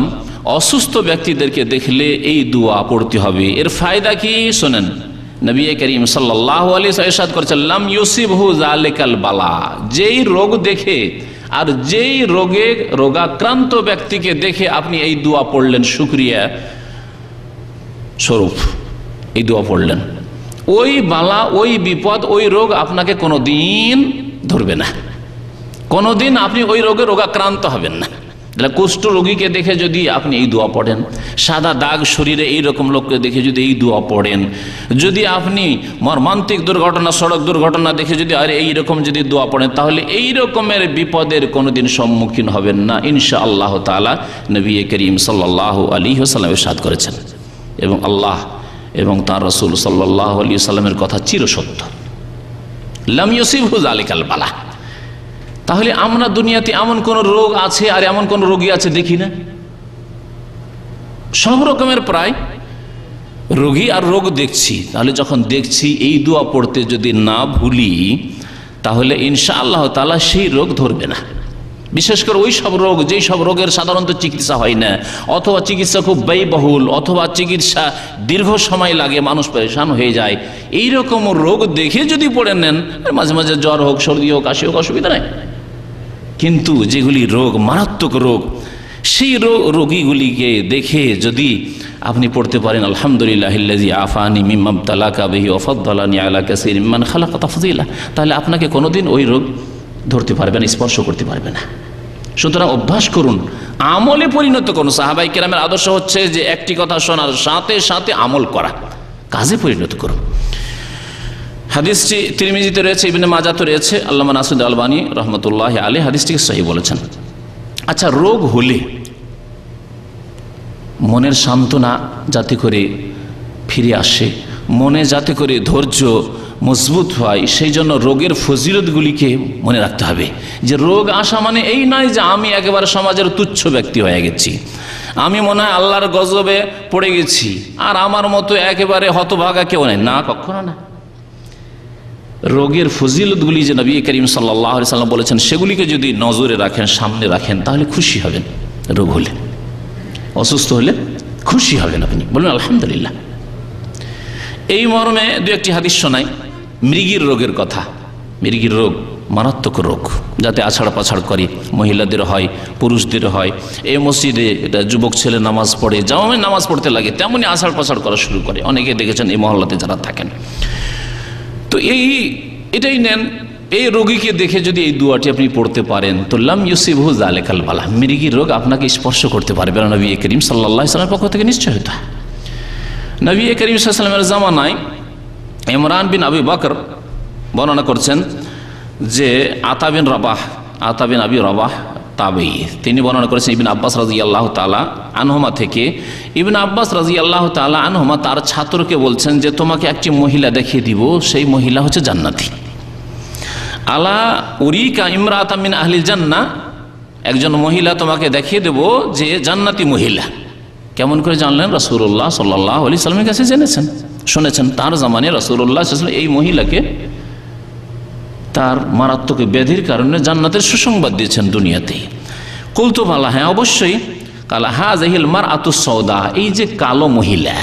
Speaker 2: অসুস্থ ব্যক্তিদেরকে দেখলে এই দোয়া পড়তে হবে। এর ফায়দা কি শোনেন, নবী করিম সাল্লাল্লাহু আলাইহি ওয়াসাল্লাম ইরশাদ করেছেন, লাম ইউসিবহু যালিকাল বালা, যেই রোগ দেখে আর যেই রোগাক্রান্ত ব্যক্তিকে দেখে আপনি এই দোয়া পড়লেন, শুকরিয়া স্বরূপ এই দোয়া পড়লেন, ওই বালা, ওই বিপদ, ওই রোগ আপনাকে কোনোদিন ধরবে না, কোনোদিন আপনি ওই রোগে রোগাক্রান্ত হবেন না। কুষ্ঠ রোগীকে দেখে যদি আপনি এই দোয়া পড়েন, সাদা দাগ শরীরে এইরকম লোককে দেখে যদি এই দোয়া পড়েন, যদি আপনি মর্মান্তিক দুর্ঘটনা, সড়ক দুর্ঘটনা দেখে যদি আর এইরকম যদি দোয়া পড়েন, তাহলে এই রকমের বিপদের কোনোদিন সম্মুখীন হবেন না ইনশাআল্লাহ তাআলা। নবী করিম সাল্লাল্লাহু আলাইহি ওয়াসাল্লাম ইরশাদ করেছেন, এবং আল্লাহ এবং তার রাসূল সাল্লাল্লাহু আলাইহি ওয়াসাল্লামের কথা চিরসত্য, লাম ইউসিবহু যালিকাল বালা। তাহলে আমরা দুনিয়াতে এমন কোন রোগ আছে আর এমন কোন রোগী আছে দেখি না? সব রকমের প্রায় রোগী আর রোগ দেখছি। তাহলে যখন দেখছি, এই দোয়া পড়তে যদি না ভুলি, তাহলে ইনশাআল্লাহ তাআলা সেই রোগ ধরবে না। বিশেষ করে ওই সব রোগ, যেই সব রোগের সাধারণত চিকিৎসা হয় না, অথবা চিকিৎসা খুব ব্যয়বহুল, অথবা চিকিৎসা দীর্ঘ সময় লাগে, মানুষ পরেশান হয়ে যায়, এইরকম রোগ দেখে যদি পড়ে নেন, মাঝে মাঝে জ্বর হোক, সর্দি হোক, কাশি হোক, অসুবিধা নাই। কিন্তু যেগুলি রোগ, মারাত্মক রোগ, সেই রোগীগুলিকে দেখে যদি আপনি পড়তে পারেন, আলহামদুলিল্লাহিল্লাযী আফানি মিম্মা ইবতালাকা বিহি ওয়া ফাদ্দালানি আলা কাসীরিম মিম্মান খালাকা তাফদীলা, তাহলে আপনাকে কোনোদিন ওই রোগ ধরতে পারবে না, স্পর্শ করতে পারবে না। সুতরাং অভ্যাস করুন, আমলে পরিণত করুন। সাহাবাই কেরামের আদর্শ হচ্ছে যে একটি কথা শোনার সাথে সাথে আমল করা, কাজে পরিণত করুন। হাদিসটি তিরমিজিতে রয়েছে, ইবনে মাজাতে রয়েছে, আল্লামা নাসিরুদ্দিন আলবানী রহমতুল্লাহ আলাইহি হাদিসটিকে সহিহ বলেছেন। আচ্ছা, রোগ হলে মনের সান্ত্বনা যাতে করে ফিরে আসে, মনে যাতে করে ধৈর্য মজবুত হয়, সেই জন্য রোগের ফজিলতগুলিকে মনে রাখতে হবে। যে রোগ আসা মানে এই নয় যে আমি একেবারে সমাজের তুচ্ছ ব্যক্তি হয়ে গেছি, আমি মনে হয় আল্লাহর গজবে পড়ে গেছি, আর আমার মতো একেবারে হতভাগা কেউ নেই, না, কখনো না। রোগের ফজিলতগুলি যে নবী করিম সাল্লাল্লাহু আলাইহি ওয়াসাল্লাম বলেছেন, সেগুলিকে যদি নজরে রাখেন, সামনে রাখেন, তাহলে খুশি হবেন। রোগ হলে, অসুস্থ হলে খুশি হবেন, আপনি বলবেন আলহামদুলিল্লাহ। এই মর্মে দু একটি হাদিস শোনাই মৃগীর রোগের কথা। মৃগীর রোগ মারাত্মক রোগ, যাতে আছাড় পাছাড় করে, মহিলাদের হয়, পুরুষদের হয়। এই মসজিদে এটা যুবক ছেলে নামাজ পড়ে, জামামে নামাজ পড়তে লাগে, তেমনি আছাড় পাছাড় করা শুরু করে। অনেকে দেখেছেন এই মহল্লাতে যারা থাকেন। তো এটাই নেন, এই রোগীকে দেখে যদি এই দুয়াটি আপনি পড়তে পারেন, তো লাম ইউসিবহু যালিকাল বালা, মৃগীর রোগ আপনাকে স্পর্শ করতে পারবে না। নবী করিম সাল্লাল্লাহু আলাইহি ওয়াসাল্লামের পক্ষ থেকে নিশ্চয়তা। নবী করিম সাল্লাল্লাহু আলাইহি ওয়াসাল্লামের জামানায় ইমরান বিন আবি বকর বর্ণনা করছেন যে আতা বিন আবি রবাহ তাবেঈ, তিনি বর্ণনা করেছেন ইবনে আব্বাস রাদিয়াল্লাহু তাআলা আনহুমা থেকে। ইবনে আব্বাস রাদিয়াল্লাহু তাআলা আনহুমা তার ছাত্রকে বলছেন যে তোমাকে একটি মহিলা দেখিয়ে দিব, সেই মহিলা হচ্ছে জান্নাতি। আলা উরিকা ইমরাতাম মিন আহলিল জান্নাহ, একজন মহিলা তোমাকে দেখিয়ে দেব যে জান্নাতি মহিলা। কেমন করে জানলেন? রাসূলুল্লাহ সাল্লাল্লাহু আলাইহি সাল্লামের কাছে জেনেছেন, শুনেছেন। তার জামানায় রাসূলুল্লাহ সাল্লাল্লাহু আলাইহি ওয়াসাল্লাম এই মহিলাকে তার মারাত্মক ব্যাধির কারণে জান্নাতের সুসংবাদ দিয়েছেন দুনিয়াতেই। কুলতু বালা, হ্যাঁ অবশ্যই। কালা হাযিহিল মারআতুস সাওদা, এই যে কালো মহিলা,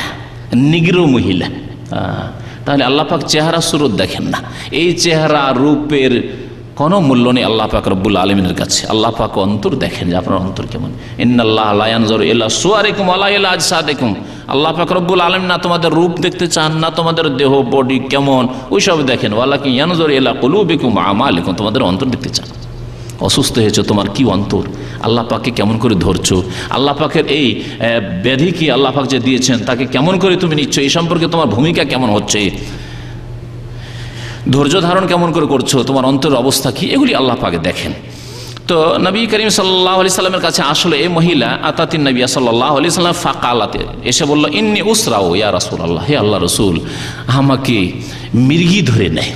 Speaker 2: নিগ্রো মহিলা। তাহলে আল্লাহ পাক চেহারা সুরত দেখেন না, এই চেহারা রূপের কোনো মূল্য নেই আল্লাহ পাক রব্বুল আলামিনের কাছে। আল্লাহ পাক অন্তর দেখেন যে আপনার অন্তর কেমন। ইন্নাল্লাহা লা ইয়ানজুরু ইলা সুওয়ারিকুম ওয়ালা ইলা আজসাদিকুম, আল্লাহ পাক রব্বুল আলামিন না তোমাদের রূপ দেখতে চান, না তোমাদের দেহ বডি কেমন ওইসব দেখেন, ওয়ালাকিন ইয়ানজুরু ইলা কুলুবিকুম ওয়া আমালিকুম, তোমাদের অন্তর দেখতে চান। অসুস্থ হয়েছে, তোমার কি অন্তর, আল্লাহ পাককে কেমন করে ধরছো, আল্লাহ পাকের এই ব্যাধি কি আল্লাহ পাক যে দিয়েছেন তাকে কেমন করে তুমি নিচ্ছ, এই সম্পর্কে তোমার ভূমিকা কেমন হচ্ছে, ধৈর্য ধারণ কেমন করে করছো, তোমার অন্তরের অবস্থা কি, এগুলি আল্লাহ পাকে দেখেন। তো নবী করিম সাল্লাল্লাহু আলাইহি সাল্লামের কাছে আসলে এই মহিলা আতাতিন নবী সাল্লাল্লাহু আলাইহি সাল্লাম ফাকালাতে এসে বলল, ইন্নী উসরাউ ইয়া রাসূলুল্লাহ, হে আল্লাহ রসুল, আমাকে মৃগী ধরে নেয়,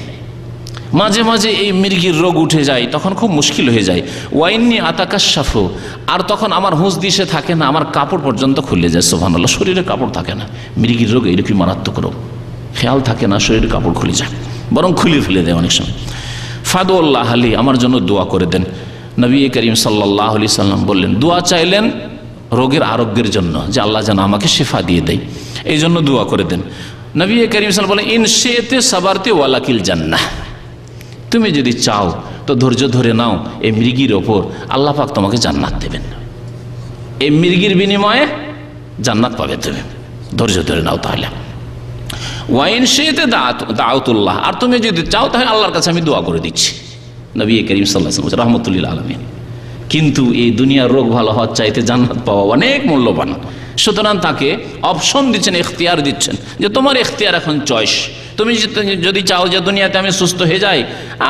Speaker 2: মাঝে মাঝে এই মৃগীর রোগ উঠে যায়, তখন খুব মুশকিল হয়ে যায়। ওয়াইন্নি আতাকাশাফু, আর তখন আমার হুঁশ দিশে থাকে না, আমার কাপড় পর্যন্ত খুলে যায়। সুবহানাল্লাহ, শরীরে কাপড় থাকে না, মৃগীর রোগ এরকম মারাত্মক রোগ, খেয়াল থাকে না, শরীরে কাপড় খুলে যায়, বরং খুলে ফেলে দেয় অনেক সময়। ফাদুল্লাহ আলী, আমার জন্য দোয়া করে দেন। নবী করিম সাল্লাল্লাহু আলাইহি সাল্লাম বললেন, দোয়া চাইলেন রোগের আরোগ্যের জন্য, যে আল্লাহ যেন আমাকে শিফা দিয়ে দেয়, এই জন্য দোয়া করে দেন। নবী করিম সাল্লাল্লাহু বলেন, ইন শি'তি সাবারতি ওয়ালাকিল জান্নাহ, তুমি যদি চাও তো ধৈর্য ধরে নাও, এই মৃগীর ওপর আল্লাহ পাক তোমাকে জান্নাত দেবেন, এই মৃগীর বিনিময়ে জান্নাত পাবে তুমি, ধৈর্য ধরে নাও। তাহলে ওয়াইন শি'তি দাআতুল্লাহ, আর তুমি যদি চাও তাহলে আল্লাহর কাছে আমি দোয়া করে দিচ্ছি। নবী করিম সাল্লাল্লাহু আলাইহি ওয়াসাল্লাম রাহমাতুল লিল আলামিন। কিন্তু এই দুনিয়ার রোগ ভালো হওয়ার চাইতে জান্নাত পাওয়া অনেক মূল্যবান, সুতরাং তাকে অপশন দিচ্ছেন, এখতিয়ার দিচ্ছেন, যে তোমার এখতিয়ার এখন চয়েস, তুমি যদি চাও যে দুনিয়াতে আমি সুস্থ হয়ে যাই,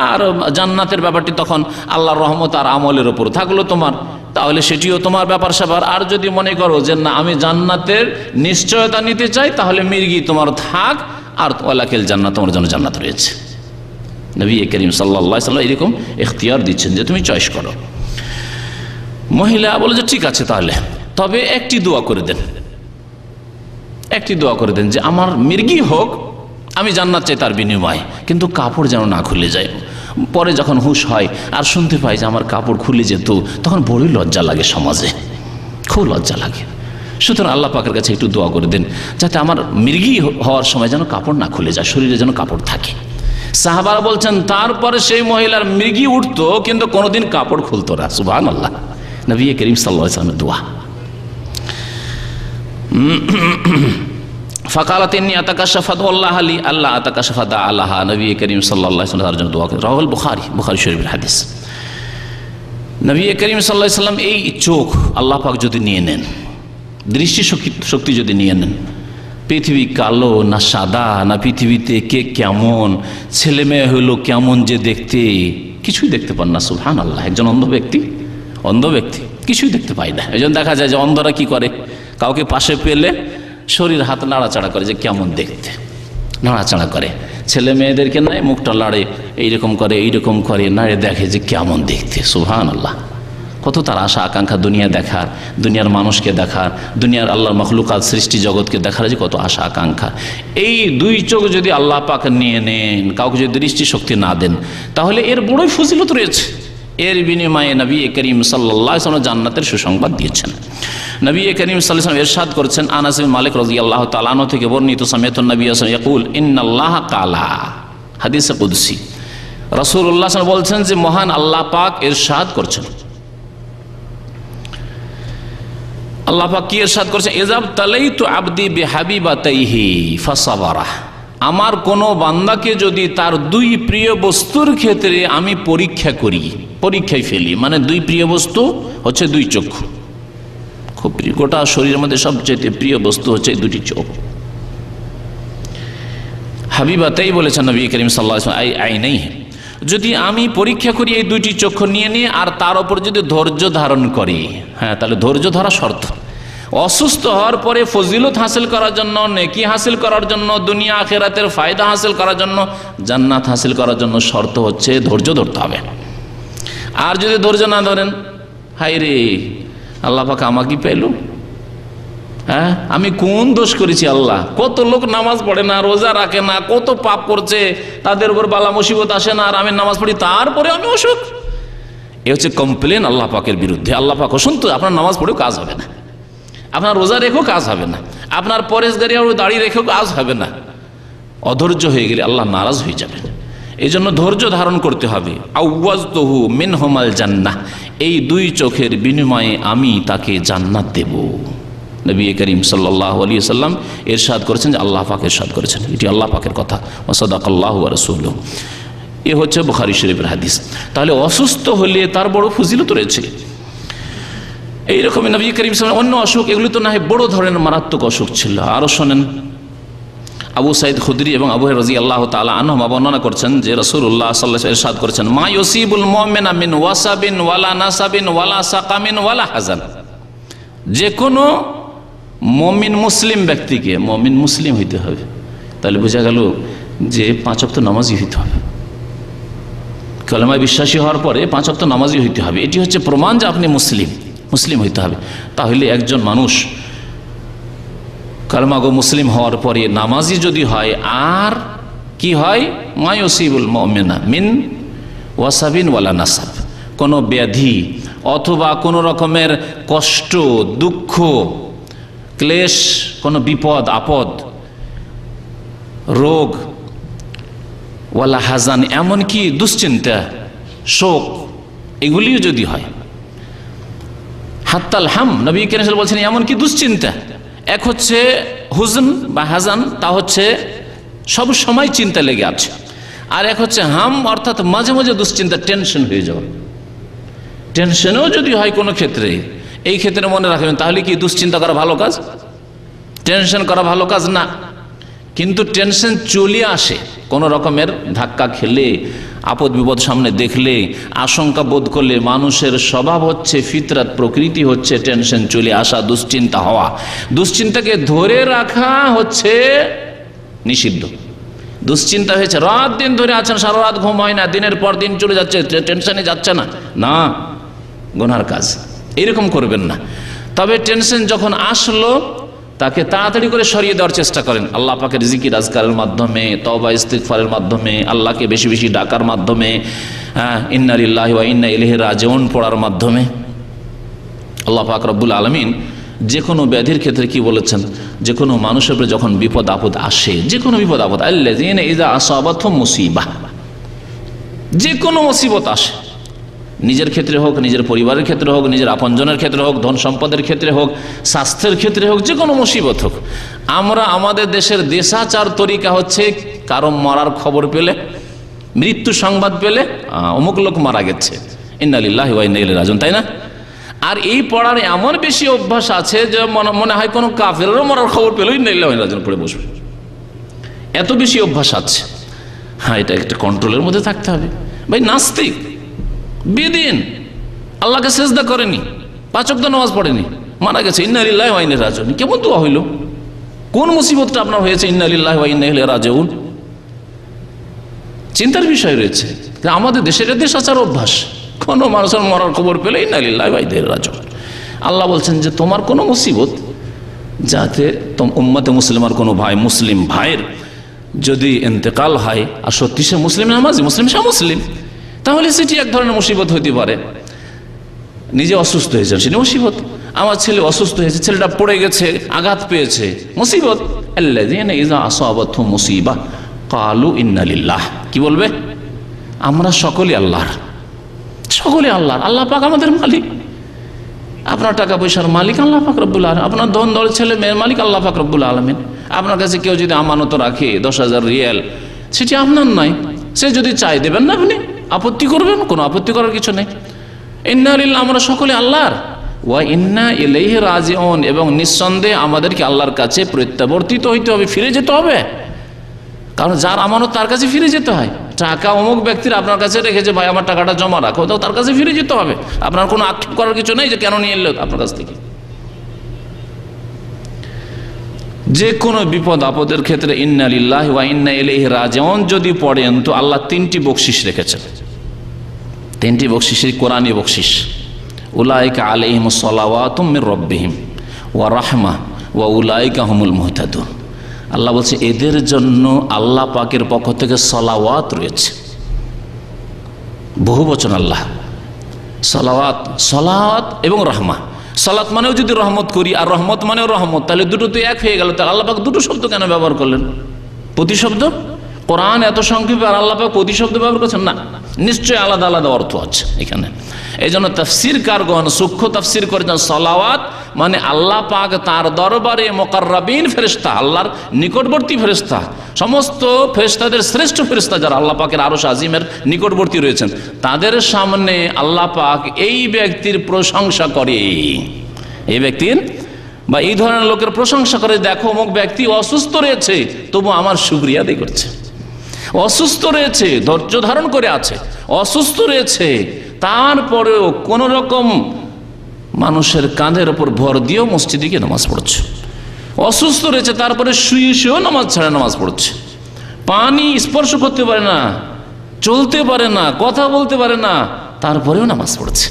Speaker 2: আর জান্নাতের ব্যাপারটি তখন আল্লাহর রহমত আর আমলের ওপর থাকলো তোমার, তাহলে সেটিও তোমার ব্যাপার স্যাপার। আর যদি মনে করো যে না, আমি জান্নাতের নিশ্চয়তা নিতে চাই, তাহলে মৃগী তোমার থাক, আর ওয়ালাকিল জান্নাত, তোমার জন্য জান্নাত রয়েছে। নবী করিম সাল্লাল্লাহু আলাইহি সাল্লাম এরকম এখতিয়ার দিচ্ছেন যে তুমি চয়েস করো। মহিলা বলে যে ঠিক আছে, তাহলে তবে একটি দোয়া করে দেন, একটি দোয়া করে দেন, যে আমার মৃগী হোক, আমি জান্নাত চাই তার বিনিময়ে, কিন্তু কাপড় যেন না খুলে যায়। পরে যখন হুঁশ হয় আর শুনতে পাই যে আমার কাপড় খুলে যেত, তখন বড়ই লজ্জা লাগে, সমাজে খুব লজ্জা লাগে। সুতরাং আল্লাহ পাকের কাছে একটু দোয়া করে দেন, যাতে আমার মৃগী হওয়ার সময় যেন কাপড় না খুলে যায়, শরীরে যেন কাপড় থাকে। সাহাবারা বলছেন, তারপরে সেই মহিলার মৃগী উঠতো, কিন্তু কোনোদিন কাপড় খুলতো না। সুবহানাল্লাহ, নবী করিম সাল্লাল্লাহু আলাইহি ওয়াসাল্লামের দোয়া। ফাকালাত ইন্নী আতাকাশাফা আল্লাহ আলী, আল্লাহ আতাকাশাফা দা আল্লাহা, নবী করিম সাল্লাল্লাহু আলাইহি ওয়াসাল্লাম তার জন্য দোয়া করেন। রাওয়াহুল বুখারী, বুখারী শরীফের হাদিস। নবী করিম সাল্লাল্লাহু আলাইহি ওয়াসাল্লাম এই চোখ আল্লাহ পাক যদি নিয়ে নেন, দৃষ্টি শক্তি যদি নিয়ে নেন, পৃথিবী কালো না সাদা, না পৃথিবীতে কে কেমন, ছেলে মেয়ে হইলো কেমন যে দেখতে, কিছুই দেখতে পান না। সুবহানাল্লাহ, একজন অন্ধ ব্যক্তি কিছুই দেখতে পায় না। এই জন্য দেখা যায় যে অন্ধরা কি করে, কাউকে পাশে পেলে শরীর হাত নাড়াচাড়া করে, যে কেমন দেখতে, নাড়াচাড়া করে। ছেলে মেয়েদেরকে নাই, মুখটা লাড়ে, এইরকম করে নাড়ে, দেখে যে কেমন দেখতে। সুবহানাল্লাহ, কত তার আশা আকাঙ্ক্ষা, দুনিয়া দেখার, দুনিয়ার মানুষকে দেখার, দুনিয়ার আল্লাহর মখলুকাত সৃষ্টি জগৎকে দেখার, যে কত আশা আকাঙ্ক্ষা। এই দুই চোখ যদি আল্লাহ পাক নিয়ে নেন, কাউকে যদি দৃষ্টি শক্তি না দেন, তাহলে এর বড়ই ফজিলত রয়েছে। এর বিনিময়ে নবী করিম সাল্লাল্লাহু আলাইহি ওয়াসাল্লাম জান্নাতের সুসংবাদ দিয়েছেন। নবী করিম সাল্লাল্লাহু আলাইহি ওয়াসাল্লাম ইরশাদ করেছেন, আনাস বিন মালিক রাদিয়াল্লাহু তাআলা আনহু থেকে বর্ণিত, সামিআতুন নবী সাল্লাল্লাহু আলাইহি ওয়াসাল্লাম ইয়াকুল ইন্নাল্লাহা ক্বালা, হাদিসে কুদসি, রাসূলুল্লাহ সাল্লাল্লাহু আলাইহি ওয়াসাল্লাম বলছেন যে মহান আল্লাহ পাক ইরশাদ করছেন, আল্লাহ পাক কি ইরশাদ করেছেন, ইযাব তালাইতু আবদি বিহাবিবাতাইহি ফাসাবারা, আমার কোনো বান্দাকে যদি তার দুই প্রিয় বস্তুর ক্ষেত্রে আমি পরীক্ষায় ফেলি, মানে দুই প্রিয় বস্তু হচ্ছে দুই চক্ষু, খুব প্রিয়, গোটা শরীরের মধ্যে সবচেয়ে প্রিয় বস্তু হচ্ছে দুটি চোখ। হাবিবাতাই বলেছেন নবী করিম সাল্লাল্লাহু আলাইহি ওয়াসাল্লাম, আইনাইহি, যদি আমি পরীক্ষা করি এই দুইটি চক্ষু নিয়ে আর তার উপর যদি ধৈর্য ধারণ করি, হ্যাঁ, তাহলে ধৈর্য ধরা শর্ত। অসুস্থ হওয়ার পরে ফজিলত হাসিল করার জন্য, নেকি হাসিল করার জন্য, দুনিয়া আখিরাতের ফায়দা হাসিল করার জন্য, জান্নাত হাসিল করার জন্য শর্ত হচ্ছে ধৈর্য ধরতে হবে। আর যদি ধৈর্য না ধরেন, হায় রে আল্লাহ পাক আমাকে পেল, হ্যাঁ, আমি কোন দোষ করেছি আল্লাহ, কত লোক নামাজ পড়ে না, রোজা রাখে না, কত পাপ করছে, তাদের উপর বালা মুসিবত আসে না, আর আমি নামাজ পড়ি, তারপরে আমি অসুখ। এ হচ্ছে কমপ্লেন আল্লাহ পাকের বিরুদ্ধে। আল্লাহ পাক অসন্ত, আপনার নামাজ পড়েও কাজ হবে না, আপনার রোজা রেখেও কাজ হবে না, আপনার পরেশগারি আর দাড়ি রেখেও কাজ হবে না। অধৈর্য হয়ে গেলে আল্লাহ নারাজ হয়ে যাবেন। এই জন্য ধৈর্য ধারণ করতে হবে। আউয়াজতুহু মিনহুমাল জান্নাহ, এই দুই চোখের বিনিময়ে আমি তাকে জান্নাত দেব। নবী করিম সাল্লাল্লাহু আলাইহি ওয়াসাল্লাম ইরশাদ করেছেন, যে আল্লাহ পাক ইরশাদ করেছেন, এটি আল্লাহ পাকের কথা। ওয়া সাদাকাল্লাহু ওয়া রাসূলুহু, এ হচ্ছে বুখারী শরীফের হাদিস। তাহলে অসুস্থ হলে তার বড় ফজিলত রয়েছে। এইরকম নবী করিম সাল্লাল্লাহু আলাইহি ওয়াসাল্লাম অন্য অসুখ, এগুলি তো না হয় বড় ধরনের মারাত্মক অসুখ ছিল। আরও শোনেন, আবু সাইদ খুদরি এবং আবু হুরায়রা রাদিয়াল্লাহু তাআলা আনহুমা বর্ণনা করছেন যে রাসূলুল্লাহ সাল্লাল্লাহু আলাইহি ওয়াসাল্লাম ইরশাদ করেছেন, মা ইউসিবুল মুমিনা মিন ওয়াসাবিন ওয়ালা নাসাবিন ওয়ালা সাকামিন ওয়ালা হাজান। যে কোনো মুমিন মুসলিম ব্যক্তিকে, মুমিন মুসলিম হইতে হবে। তাহলে বোঝা গেল যে 5 ওয়াক্ত নামাজি হইতে হবে। কালেমায় বিশ্বাসী হওয়ার পরে 5 ওয়াক্ত নামাজি হইতে হবে। এটি হচ্ছে প্রমাণ যে আপনি মুসলিম হইতে হবে। তাহলে একজন মানুষ কালেমাগো মুসলিম হওয়ার পরে নামাজি যদি হয়, আর কি হয়, মা ইউসিবুল মুমিনা মিন ওয়াসাবিন ওয়ালা নাসাব, কোনো ব্যাধি অথবা কোনো রকমের কষ্ট, দুঃখ, ক্লেশ, কোনো বিপদ আপদ, রোগ, ওয়ালা হাজান, এমনকি দুশ্চিন্তা, শোক, এগুলিও যদি হয়, হাত্তাল হাম, নবী করিম সাল্লাল্লাহু আলাইহি ওয়াসাল্লাম বলছেন এমনকি দুশ্চিন্তা। এক হচ্ছে হুজন বা হাজান, তা হচ্ছে সব সময় চিন্তা লেগে আছে। আর এক হচ্ছে হাম, অর্থাৎ মাঝে মাঝে দুশ্চিন্তা, টেনশন হয়ে যাওয়া। টেনশনও যদি হয় কোনো ক্ষেত্রে, এই ক্ষেত্রে মনে রাখবেন, তাহলে কি দুশ্চিন্তা করা ভালো কাজ? টেনশন করা ভালো কাজ না। কিন্তু টেনশন চলে আসে কোনো রকমের ধাক্কা খেলে, আপদ বিপদ সামনে দেখলে, আশঙ্কা বোধ করলে। মানুষের স্বভাব হচ্ছে, ফিতরাত, প্রকৃতি হচ্ছে টেনশন চলে আসা, দুশ্চিন্তা হওয়া। দুশ্চিন্তাকে ধরে রাখা হচ্ছে নিষিদ্ধ। দুশ্চিন্তা হয়েছে, রাত দিন ধরে আছেন, সারা রাত ঘুম হয় না, দিনের পর দিন চলে যাচ্ছে, টেনশনে যাচ্ছে না, না, গুনার কাজ, এরকম করবেন না। তবে টেনশন যখন আসলো, তাকে তাড়াতাড়ি করে সরিয়ে দেওয়ার চেষ্টা করেন। আল্লাহ পাকের জিকির আজকারের মাধ্যমে, তওবা ইস্তিগফারের মাধ্যমে, আল্লাহকে বেশি বেশি ডাকার মাধ্যমে, ইন্না লিল্লাহি ওয়া ইন্না ইলাইহি রাজিউন পড়ার মাধ্যমে। আল্লাহ পাক রব্বুল আলামিন যে কোনো ব্যাধির ক্ষেত্রে কি বলেছেন, যে কোনো মানুষের উপরে যখন বিপদ আপদ আসে, যে কোনো বিপদ আপদ, আল্লাযীনা ইযা আসাবাতহুম মুসিবাহ, যে কোনো মুসিবত আসে, নিজের ক্ষেত্রে হোক, নিজের পরিবারের ক্ষেত্রে হোক, নিজের আপনজনের ক্ষেত্রে হোক, ধন সম্পদের ক্ষেত্রে হোক, স্বাস্থ্যের ক্ষেত্রে হোক, যে কোনো মুসিবত হোক, আমরা আমাদের দেশের দেশাচার তরিকা হচ্ছে, কারো মরার খবর পেলে, মৃত্যু সংবাদ পেলে, অমুক লোক মারা গেছে, ইন্না লিল্লাহি ওয়া ইন্না ইলাইহি রাজিউন, তাই না? আর এই পড়ার এমন বেশি অভ্যাস আছে যে মনে হয় কোনো কাফেরেরও মরার খবর পেল, ইন্না লিল্লাহি ওয়া ইন্না ইলাইহি রাজিউন পড়ে বসবে, এত বেশি অভ্যাস আছে। হ্যাঁ, এটা একটা কন্ট্রোলের মধ্যে থাকতে হবে। ভাই নাস্তিক, বেদিন, আল্লাহকে সেজদা করেনি, 5 ওয়াক্ত নামাজ পড়েনি, মারা গেছে, ইন্না লিল্লাহি ওয়া ইন্না ইলাইহি রাজিউন, কেমন দোয়া হইল? কোন মুসিবতটা আপনার হয়েছে ইন্না লিল্লাহি ওয়া ইন্না ইলাইহি রাজিউন? চিন্তার বিষয় রয়েছে। আমাদের দেশের দেশাচার অভ্যাস, কোনো মানুষের মরার খবর পেলে ইন্না লিল্লাহি ওয়া ইন্না ইলাইহি রাজিউন। আল্লাহ বলছেন যে তোমার কোনো মুসিবত, যাতে উম্মতে মুসলিমার কোনো ভাই, মুসলিম ভাইয়ের যদি ইন্তেকাল হয়, আর সত্যি সে মুসলিম নামাজি, মুসলিম সে মুসলিম, তাহলে সেটি এক ধরনের মুসিবত হইতে পারে। নিজে অসুস্থ হয়েছেন, সেটি মুসিবত। আমার ছেলে অসুস্থ হয়েছে, ছেলেটা পড়ে গেছে, আঘাত পেয়েছে, মুসিবত। আল্লাযীনা ইযা আসাবাতহুম মুসিবাহ ক্বালু ইন্না লিল্লাহ, কি বলবে? আমরা সকলে আল্লাহর, সকলে আল্লাহর। আল্লাহ পাক আমাদের মালিক। আপনার টাকা পয়সার মালিক আল্লাহ পাক রব্বুল আলামিন, আপনার ধন দৌলত ছেলে মেয়ের মালিক আল্লাহ পাক রব্বুল আলামিন। আপনার কাছে কেউ যদি আমানত রাখে 10,000 রিয়াল, সেটি আপনার নয়, সে যদি চাই দেবেন না, আপনি আপত্তি করবেন? কোনো আপত্তি করার কিছু নেই। ইন্না লিল্লাহ, আমরা সকলে আল্লাহর, ওয়া ইন্না ইলাইহি রাজিউন, এবং নিঃসন্দেহে আমাদেরকে আল্লাহর কাছে প্রত্যাবর্তিত হইতে হবে, ফিরে যেতে হবে। কারণ যার আমানত তার কাছে ফিরে যেতে হয়। টাকা অমুক ব্যক্তির আপনার কাছে রেখেছে, ভাই আমার টাকাটা জমা রাখো, তো তার কাছে ফিরে যেতে হবে। আপনার কোনো আক্ষেপ করার কিছু নেই যে কেন নিয়ে এলো আপনার কাছ থেকে। যে কোনো বিপদ আপদের ক্ষেত্রে ইন্না লিল্লাহি ওয়া ইন্না ইলাইহি রাজিউন যদি পড়েন, তো আল্লাহ 3টি বকশিশ রেখেছেন। 3টি বকশিশ কোরআনী বকশিশ। উলাইকা আলাইহিমুস সালাওয়াতুম মির রাব্বিহিম ওয়া রাহমা ওয়া উলাইকা হুমুল মুহতাদুন। আল্লাহ বলছে এদের জন্য আল্লাহ পাকের পক্ষ থেকে সালাওয়াত রয়েছে, বহু বচন আল্লাহ। সালাওয়াত, সালাত এবং রহমা। সালাত মানেও যদি রহমত করি, আর রহমত মানেও রহমত, তাহলে দুটো তো এক হয়ে গেল। তাহলে আল্লাহ পাক দুটো শব্দ কেন ব্যবহার করলেন? প্রতিশব্দ কোরআন এত সংক্ষেপে আর আল্লাহ পাক প্রতি শব্দ ব্যবহার করছেন না, নিশ্চয়ই আলাদা আলাদা অর্থ আছে এখানে। এই জন্য তাফসীরকারগণ সূক্ষ্ম তাফসীর করেছেন সালাওয়াত মানে আল্লাহ পাক তার দরবারে মুকাররাবিন ফেরেশতা, আল্লাহর নিকটবর্তী ফেরেশতা, সমস্ত ফেরেশতাদের শ্রেষ্ঠ ফেরেশতা যারা আল্লাহ পাকের আরশ আজিমের নিকটবর্তী রয়েছেন, তাদের সামনে আল্লাহ পাক এই ব্যক্তির প্রশংসা করে, এই ব্যক্তির বা এই ধরনের লোকের প্রশংসা করে, দেখো অমুক ব্যক্তি অসুস্থ রয়েছে তবু আমার শুকরিয়া আদায় করছে, অসুস্থ রয়েছে ধৈর্য ধারণ করে আছে, অসুস্থ রয়েছে তারপরেও কোন রকম মানুষের কাঁধের ওপর ভর দিয়েও মসজিদে গিয়ে নামাজ পড়ছে, অসুস্থ রয়েছে তারপরে শুয়ে শুয়েও নামাজ ছাড়া নামাজ পড়ছে, পানি স্পর্শ করতে পারে না, চলতে পারে না, কথা বলতে পারে না, তারপরেও নামাজ পড়ছে।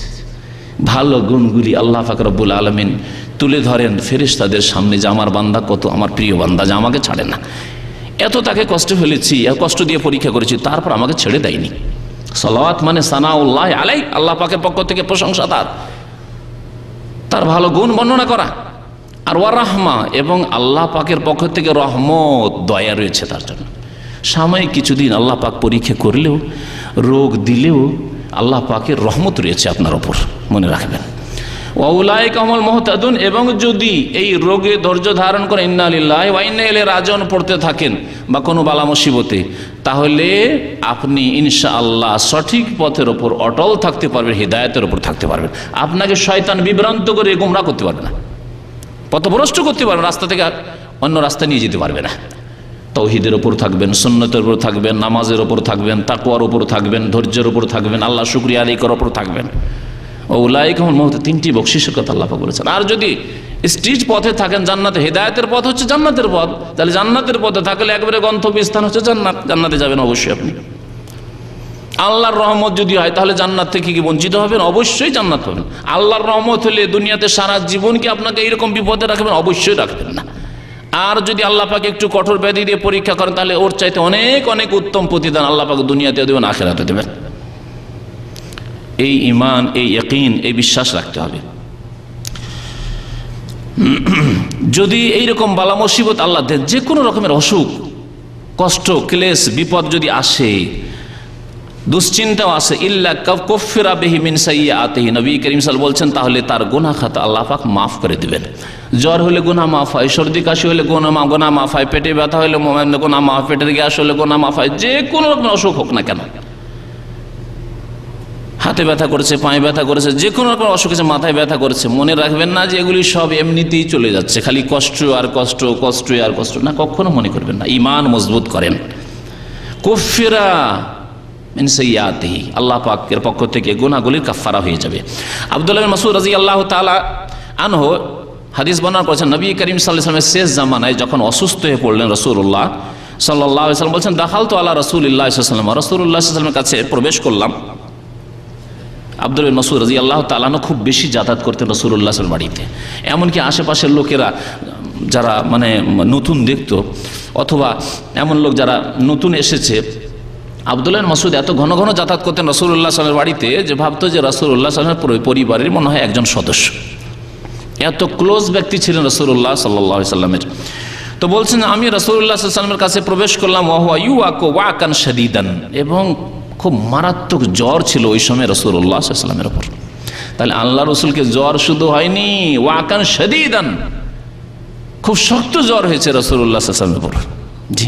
Speaker 2: ভালো গুণগুলি আল্লাহ পাক রব্বুল আলামিন তুলে ধরেন ফেরেশতাদের সামনে যে আমার বান্দা কত আমার প্রিয় বান্দা, যে আমাকে ছাড়ে না, এত তাকে কষ্ট ফেলেছি, কষ্ট দিয়ে পরীক্ষা করেছি, তারপর আমাকে ছেড়ে দেয়নি। সালাওয়াত মানে সানাউল্লাহ আলাইহি, আল্লাহ পাকের পক্ষ থেকে প্রশংসা, তার ভালো গুণ বর্ণনা করা। আর ওয়া রাহমা, এবং আল্লাহ পাকের পক্ষ থেকে রহমত দয়া রয়েছে তার জন্য। সাময়িক কিছুদিন আল্লাহ পাক পরীক্ষা করলেও, রোগ দিলেও আল্লাহ পাকের রহমত রয়েছে আপনার ওপর, মনে রাখবেন। ওয়াউলাইকা হুমুল মুহতাদুন, এবং যদি এই রোগে ধৈর্য ধারণ করে ইন্না লিল্লাহি ওয়া ইন্না ইলাইহি রাজিউন পড়তে থাকেন বা কোনো বালা মুসিবতে, তাহলে আপনি ইনশাআল্লাহ সঠিক পথের ওপর অটল থাকতে পারবেন, হিদায়াতের ওপর থাকতে পারবেন। আপনাকে শয়তান বিভ্রান্ত করে গোমরাহ করতে পারবে না, পথভ্রষ্ট করতে পারবে, রাস্তা থেকে অন্য রাস্তা নিয়ে যেতে পারবে না। তাওহীদের ওপর থাকবেন, সুন্নতের ওপর থাকবেন, নামাজের ওপর থাকবেন, তাকওয়ার ওপর থাকবেন, ধৈর্যের ওপর থাকবেন, আল্লাহ শুকরিয়া আদায় করার ওপর থাকবেন। ওউলাইকা হুমুল মুহতাদুন, তিনটি বকশিসের কথা আল্লাহ পাক বলেছেন। আর যদি স্ট্রিট পথে থাকেন, জান্নাতে, হেদায়েতের পথ হচ্ছে জান্নাতের পথ, তাহলে জান্নাতের পথে থাকলে একবারে গন্তব্যস্থান হচ্ছে জান্নাত, জান্নাতে যাবেন অবশ্যই আপনি। আল্লাহর রহমত যদি হয় তাহলে জান্নাত থেকে কি বঞ্চিত হবেন? অবশ্যই জান্নাত পাবেন। আল্লাহর রহমত হলে দুনিয়াতে সারা জীবন কি আপনাকে এইরকম বিপদে রাখবেন? অবশ্যই রাখবেন না। আর যদি আল্লাহ পাক একটু কঠোর ব্যাধি দিয়ে পরীক্ষা করেন, তাহলে ওর চাইতে অনেক অনেক উত্তম প্রতিদান আল্লাহ পাক দুনিয়াতে দেবেন, আখিরাতে দেবেন। এই ঈমান, এই ইয়াকিন, এই বিশ্বাস রাখতে হবে। যদি এইরকম বালা মুসিবত আল্লাহ দেন, যে কোনো রকমের অসুখ, কষ্ট, ক্লেশ, বিপদ যদি আসে, দুশ্চিন্তাও আসে, ইল্লা কাফফিরা বিহি মিন সাইয়্যাতিহি, নবী করিম সাল্লাল্লাহু আলাইহি ওয়াসাল্লাম বলছেন, তাহলে তার গুনাহ খাতা আল্লাহ পাক মাফ করে দিবেন। জ্বর হলে গুনাহ মাফ হয়, সর্দি কাশি হলে গুনাহ মাফ হয়, পেটে ব্যথা হলে গুনাহ মাফ, পেটের গ্যাস হলে গুনাহ মাফ হয়, যে কোনো রকম অসুখ হোক না কেন, হাতে ব্যথা করেছে, পায়ে ব্যথা করেছে, যে কোনো রকম অসুখ আছে, মাথায় ব্যথা করেছে, মনে রাখবেন না যে এগুলি সব এমনিতেই চলে যাচ্ছে, খালি কষ্ট আর কষ্ট, কষ্ট আর কষ্ট, না, কখনো মনে করবেন না। ঈমান মজবুত করেন। কুফিরা মিন সাইয়্যাতিহি, আল্লাহ পাকের পক্ষ থেকে গুনাহগুলির কাফারা হয়ে যাবে। আব্দুল্লাহ বিন মাসউদ রাদিয়াল্লাহু তাআলা আনহু হাদিস বর্ণনা করেছেন, নবী করিম সাল্লাল্লাহু আলাইহি ওয়াসাল্লামের শেষ জামানায় যখন অসুস্থ হয়ে পড়লেন রাসূলুল্লাহ সাল্লাল্লাহু আলাইহি ওয়াসাল্লাম, বলছেন, দাখালতু আলা রাসূলিল্লাহি সাল্লাল্লাহু আলাইহি ওয়াসাল্লাম, রাসূলুল্লাহ সাল্লাল্লাহু আলাইহি ওয়াসাল্লামের কাছে প্রবেশ করলাম। আব্দুল বিন মাসউদ রাদিয়াল্লাহু তাআলা আনহু খুব বেশি যাতায়াত করতেন রাসূলুল্লাহ সাল্লাল্লাহু আলাইহি ওয়াসাল্লামের বাড়িতে, এমনকি আশেপাশের লোকেরা যারা মানে নতুন দেখতো, অথবা এমন লোক যারা নতুন এসেছে, আব্দুল্লাহ বিন মাসউদ এত ঘন ঘন যাতায়াত করতেন রাসূলুল্লাহ সাল্লাল্লাহু আলাইহি ওয়াসাল্লামের বাড়িতে যে ভাবতো যে রাসূলুল্লাহ সাল্লাল্লাহু আলাইহি ওয়াসাল্লামের পরিবারের মনে হয় একজন সদস্য, এত ক্লোজ ব্যক্তি ছিলেন রাসূলুল্লাহ সাল্লাল্লাহু আলাইহি ওয়াসাল্লামের। তো বলছেন, আমি রাসূলুল্লাহ সাল্লাল্লাহু আলাইহি ওয়াসাল্লামের কাছে প্রবেশ করলাম, ওয়া হুয়া ইউআকু ওয়াকান শাদীদান, এবং খুব মারাত্মক জ্বর ছিল ওই সময় রাসূলুল্লাহ সাল্লাল্লাহু আলাইহি ওয়াসাল্লামের উপর। তাহলে আল্লাহ রাসূলকে জ্বর শুধু হয়নি, ওয়াকান শাদীদান, খুব শক্ত জ্বর হয়েছে রাসূলুল্লাহ সাল্লাল্লাহু আলাইহি ওয়াসাল্লামের উপর। জি,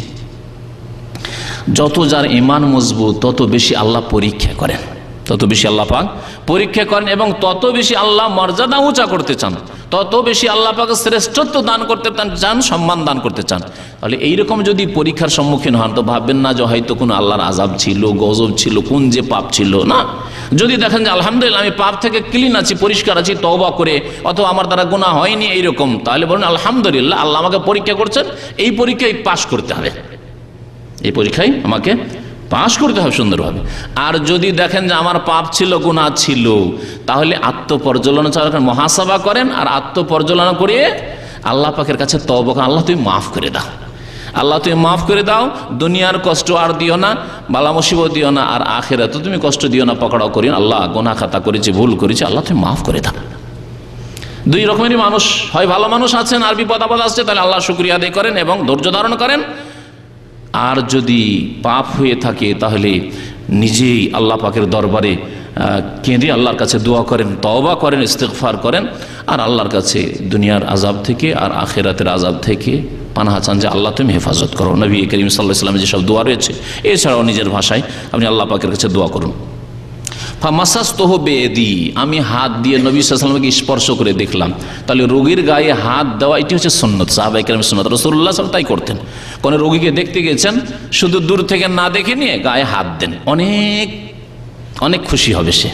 Speaker 2: যত যার ঈমান মজবুত তত বেশি আল্লাহ পরীক্ষা করেন, তত বেশি আল্লাহ পাক পরীক্ষা করেন, এবং তত বেশি আল্লাহ মর্যাদা উঁচা করতে চান, তত বেশি আল্লাহ পাক শ্রেষ্ঠত্ব দান করতে চান, সম্মান দান করতে চান। তাহলে এইরকম যদি পরীক্ষার সম্মুখীন হন, তো ভাববেন না যে হয়তো কোনো আল্লাহর আযাব ছিল, গজব ছিল, কোন যে পাপ ছিল, না। যদি দেখেন যে আলহামদুলিল্লাহ আমি পাপ থেকে ক্লিন আছি, পরিষ্কার আছি, তওবা করে, অথবা আমার দ্বারা গুনাহ হয়নি এইরকম, তাহলে বলুন আলহামদুলিল্লাহ, আল্লাহ আমাকে পরীক্ষা করছেন, এই পরীক্ষায় পাশ করতে হবে, এই পরীক্ষায় আমাকে পাশ করতে হবে সুন্দরভাবে। আর যদি দেখেন যে আমার পাপ ছিল, গুনাহ ছিল, তাহলে আত্মপর্যালোচনা, মুহাসাবা করেন, আর আত্মপর্যালোচনা করে আল্লাহ পাকের কাছে তওবা করেন, আল্লাহ তুমি মাফ করে দাও, আল্লাহ তুমি মাফ করে দাও, দুনিয়ার কষ্ট আর দিও না, বালা মুসিবত দিও না, আর আখিরাতে তুমি কষ্ট দিও না, পকড়াও করিও না, আল্লাহ গুনাহ খাতা করেছি, ভুল করেছি, আল্লাহ তুমি মাফ করে দাও। দুই রকমেরই মানুষ, হয় ভালো মানুষ আছেন আর বিপদ আপদ আসছে, তাহলে আল্লাহ শুকরিয়া আদায় করেন এবং ধৈর্য ধারণ করেন, আর যদি পাপ হয়ে থাকে তাহলে নিজেই আল্লাহ পাকের দরবারে কেঁদে আল্লাহর কাছে দোয়া করেন, তওবা করেন, ইস্তিগফার করেন, আর আল্লাহর কাছে দুনিয়ার আযাব থেকে আর আখিরাতের আযাব থেকে পানাহ চান যে আল্লাহ তুমি হেফাজত করো। নবী করিম সাল্লাল্লাহু আলাইহি ওয়াসাল্লামের যেসব দোয়া রয়েছে, এছাড়াও নিজের ভাষায় আপনি আল্লাহ পাকের কাছে দোয়া করুন। ফামাসাসতুহু বিয়াদি, আমি হাত দিয়ে নবী সাল্লাল্লাহু আলাইহি ওয়াসাল্লামকে স্পর্শ করে দেখলাম। তাহলে রোগীর গায়ে হাত দেওয়া এটি হচ্ছে সুন্নত, সাহাবায়ে কেরামের সুন্নত, রাসূলুল্লাহ সাল্লাল্লাহু আলাইহি ওয়াসাল্লাম তাই করতেন। কোন রোগীকে দেখতে গেছেন, শুধু দূর থেকে না দেখে নিয়ে গায়ে হাত দেন, অনেক অনেক খুশি হবে সে।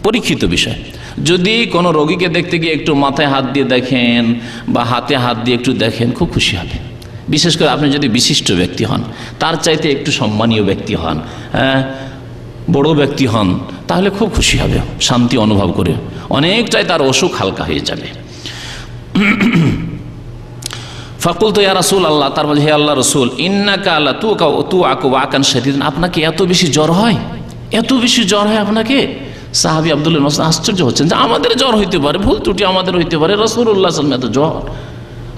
Speaker 2: পরীক্ষিত বিষয়। যদি কোনো রোগীকে দেখতে গিয়ে একটু মাথায় হাত দিয়ে দেখেন বা হাতে হাত দিয়ে একটু দেখেন, খুব খুশি হবে। বিশেষ করে আপনি যদি বিশিষ্ট ব্যক্তি হন, তার চাইতে একটু সম্মানীয় ব্যক্তি হন, বড় ব্যক্তি হন, তাহলে খুব খুশি হবে, শান্তি অনুভব করে অনেকটাই তার অসুখ হালকা হয়ে যাবে। ফাকুলতু ইয়া রাসূলুল্লাহ, তার বলে হে আল্লাহ রাসূল, ইন্নাকা লা তুআকু ওয়াকান শাদীদান, আপনাকে এত বেশি জ্বর হয়, এত বেশি জ্বর হয় আপনাকে? সাহাবী আব্দুল্লাহ মাসউদ আশ্চর্য হচ্ছেন যে আমাদের জ্বর হইতে পারে, ভুল ত্রুটি আমাদের হইতে পারে, রাসূলুল্লাহ সাল্লাল্লাহু আলাইহি ওয়াসাল্লাম এত জ্বর,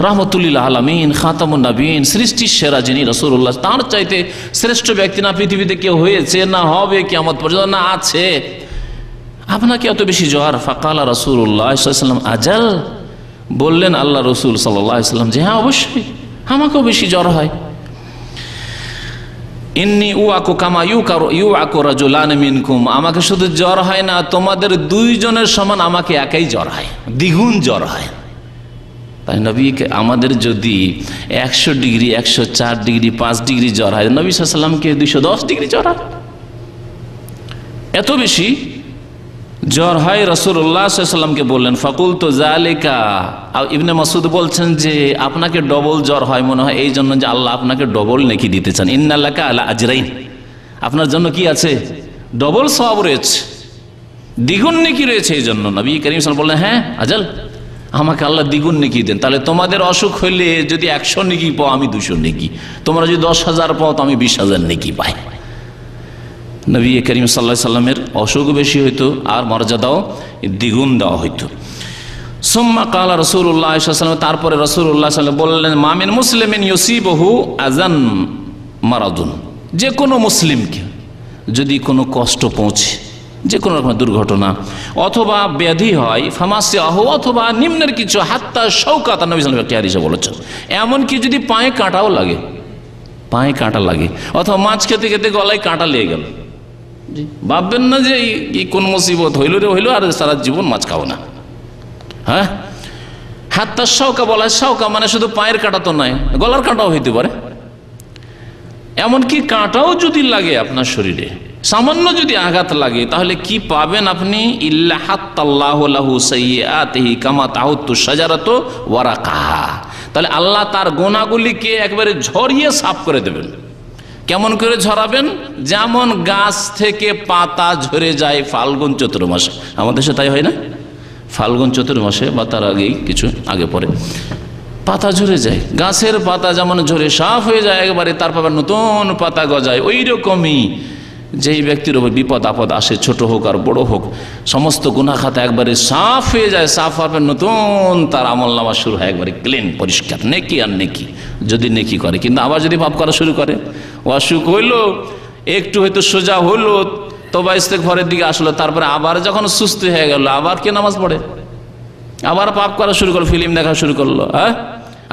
Speaker 2: রাহমাতুল লিল আলামিন, খাতামুন নবীন, সৃষ্টির সেরা যিনি রাসূলুল্লাহ, তার চাইতে শ্রেষ্ঠ ব্যক্তি না পৃথিবীতে কেউ হয়েছে, না হবে কিয়ামত পর্যন্ত, না আছে, আপনাকে এত বেশি জ্বর? ফাকালা রাসূলুল্লাহ সাল্লাল্লাহু আলাইহি ওয়াসাল্লাম আজাল, বললেন আল্লাহ রসুল সাল্লাল্লাহু আলাইহি ওয়াসাল্লাম যে হ্যাঁ অবশ্যই আমাকেও বেশি জ্বর হয়। ইন্নী উআকু কামা ইউআকু রাজুলান মিনকুম, আমাকে শুধু জ্বর হয় না, তোমাদের দুইজনের সমান আমাকে একাই জ্বর হয়, দ্বিগুণ জ্বর হয়। তাই নবীকে আমাদের যদি 100 ডিগ্রি 104 ডিগ্রি 5 ডিগ্রি জ্বর হয়, নবী সাল্লাল্লাহু আলাইহি ওয়াসাল্লামকে 210 ডিগ্রি জ্বর হয়, এত বেশি জ্বর হয়। রাসূলুল্লাহ সাল্লাল্লাহু আলাইহি ওয়াসাল্লামকে বললেন ফাকুলতু যালিকা, ইবনে মাসউদ বলছেন যে আপনাকে ডবল জ্বর হয় মনে হয় এই জন্য যে আল্লাহ আপনাকে ডবল নেকি দিতে চান, ইন্নালাকা আলা আজরাইন, আপনার জন্য কি আছে? ডবল সওয়াব রয়েছে, দ্বিগুণ নেকি রয়েছে। এই জন্য নবী করিম সাল্লাল্লাহু আলাইহি ওয়াসাল্লাম বললেন হ্যাঁ আজাল, আমাকে আল্লাহ দ্বিগুণ নেকি দেন। তাহলে তোমাদের অসুখ হইলে যদি 100 নেকি পাও, আমি 200 নেকি, তোমরা যদি 10,000 পাও তো আমি 20,000 নেকি পাই। নবী করিম সাল্লাল্লাহু আলাইহি ওয়াসাল্লামের অসুখ বেশি হইতো আর মর্যাদাও দ্বিগুণ দেওয়া হইতো। সুম্মা ক্বালা রাসূলুল্লাহ সাল্লাল্লাহু আলাইহি ওয়াসাল্লাম, তারপরে রাসূলুল্লাহ সাল্লাল্লাহু আলাইহি ওয়াসাল্লাম বললেন মামিন মুসলিমিন ইউসিবহু আযান মারাদুন, যে কোনো মুসলিমকে যদি কোনো কষ্ট পৌঁছে, যে কোনো রকম দুর্ঘটনা অথবা ব্যাধি হয়, ফামাসিয়াহু, অথবা নিম্নের কিছু, হাত্তা শাওকাত, নবী সাল্লাল্লাহু আলাইহি ওয়াসাল্লাম একটি হাদিসে বলেছেন, এমনকি যদি পায়ে কাঁটাও লাগে, পায়ে কাঁটা লাগে, অথবা মাছ খেতে খেতে গলায় কাঁটা লেগে গেল, ভাববেন না যে এই কোন মুসিবত হইল রে হইল আর সারা জীবন মাছ খাও না। হ্যাঁ, হাত্তা শাওকা বলা হয়, শাওকা মানে শুধু পায়ের কাঁটা তো নয়, গলার কাঁটাও হইতে পারে। এমনকি কাঁটাও যদি লাগে আপনার শরীরে, সামান্য যদি আঘাত লাগে, তাহলে কি পাবেন আপনি? ইল্লা হাত্তাল্লাহু লাহু সাইয়্যাতিহি কামা তাহুত্তু শাজারাতু ওয়ারাকাহা, তাহলে আল্লাহ তার গুনাহগুলিকে একবারে ঝরিয়ে সাফ করে দেবেন। কেমন করে ঝরাবেন? যেমন গাছ থেকে পাতা ঝরে যায় ফাল্গুন চৈত্র মাসে, আমাদের দেশে তাই হয় না? ফাল্গুন চৈত্র মাসে বা তার আগেই কিছু আগে পরে পাতা ঝরে যায়, গাছের পাতা যেমন ঝরে সাফ হয়ে যায় একবারে, তারপর নতুন পাতা গজায়, ওই রকমই যেই ব্যক্তির উপর বিপদ আপদ আসে, ছোট হোক আর বড় হোক, সমস্ত গুনাহ খাতা একবারে সাফ হয়ে যায়, সাফ হবে, নতুন তার আমলনামা শুরু হয়, একবারে ক্লিন পরিষ্কার, নেকি আর নেকি, যদি নেকি করে। কিন্তু আবার যদি পাপ করা শুরু করে, অসুখ হইলো, একটু হয়তো সোজা হইলো, তওবা ইস্তেগফারের দিকে আসলো, তারপরে আবার যখন সুস্থ হয়ে গেল আবার কে নামাজ পড়ে, আবার পাপ করা শুরু করলো, ফিল্ম দেখা শুরু করলো, হ্যাঁ,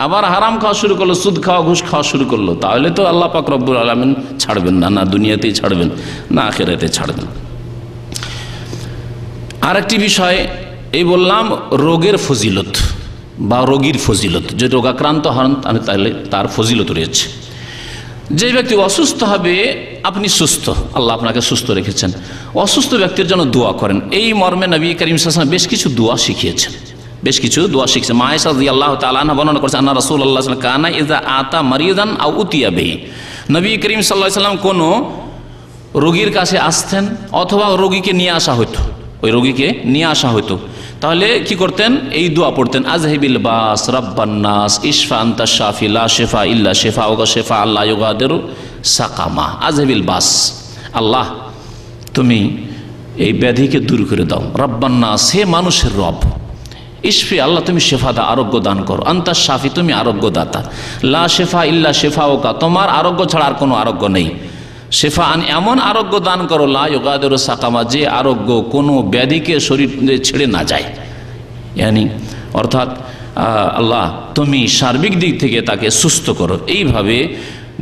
Speaker 2: আবার হারাম খাওয়া শুরু করলো, সুদ খাওয়া ঘুষ খাওয়া শুরু করলো, তাহলে তো আল্লাহ পাক রব্বুল আলামিন ছাড়বেন না, না দুনিয়াতেই ছাড়বেন না আখিরাতে ছাড়বেন। আরেকটি বিষয় এই বললাম রোগের ফজিলত বা রোগীর ফজিলত, যে রোগাক্রান্ত হন তাহলে তার ফজিলত রয়েছে। যে ব্যক্তি অসুস্থ হবে, আপনি সুস্থ, আল্লাহ আপনাকে সুস্থ রেখেছেন, অসুস্থ ব্যক্তির জন্য দোয়া করেন। এই মর্মে নবী করিম সাল্লাল্লাহু আলাইহি ওয়াসাল্লাম বেশ কিছু দোয়া শিখিয়েছেন, বেশ কিছু দোয়া শিখছে। মা আয়েশা রাদিয়াল্লাহু তাআলা আনহা বর্ণনা করেছেন, আন্না রাসূলুল্লাহ সাল্লাল্লাহু আলাইহি ওয়াসাল্লাম কানা ইযা আতা মারিদান আও উতিয়া বিহি, নবী করিম সাল্লাল্লাহু আলাইহি ওয়াসাল্লাম কোনো রোগীর কাছে আসতেন অথবা রোগীকে নিয়ে আসা হতো, ওই রোগীকে নিয়ে আসা হতো, তাহলে কি করতেন? এই দোয়া পড়তেন, আযহিবিল বাস রাব্বান নাস ইশফা আনতা শাফি লা শিফা ইল্লা শিফাউকা শিফা আল্লা ইউগাদিরু সাকামা। আযহিবিল বাস, আল্লাহ তুমি এই ব্যাধিকে দূর করে দাও, রাব্বান নাস, হে মানুষের রব, ইশফি, আল্লাহ তুমি শেফা দা, আরোগ্য দান করো। আন্তা শাফি, তুমি আরোগ্য দাতা। লা শেফা ইল্লা শেফা ওকা, তোমার আরোগ্য ছাড়া আর কোনো আরোগ্য নেই। শেফা আন, এমন আরোগ্য দান করো, লা ইউগাদিরু সাকামা, যে আরোগ্য কোনো ব্যাধিকে শরীর ছেড়ে না যায়। ইয়ানি অর্থাৎ আল্লাহ তুমি সার্বিক দিক থেকে তাকে সুস্থ করো। এইভাবে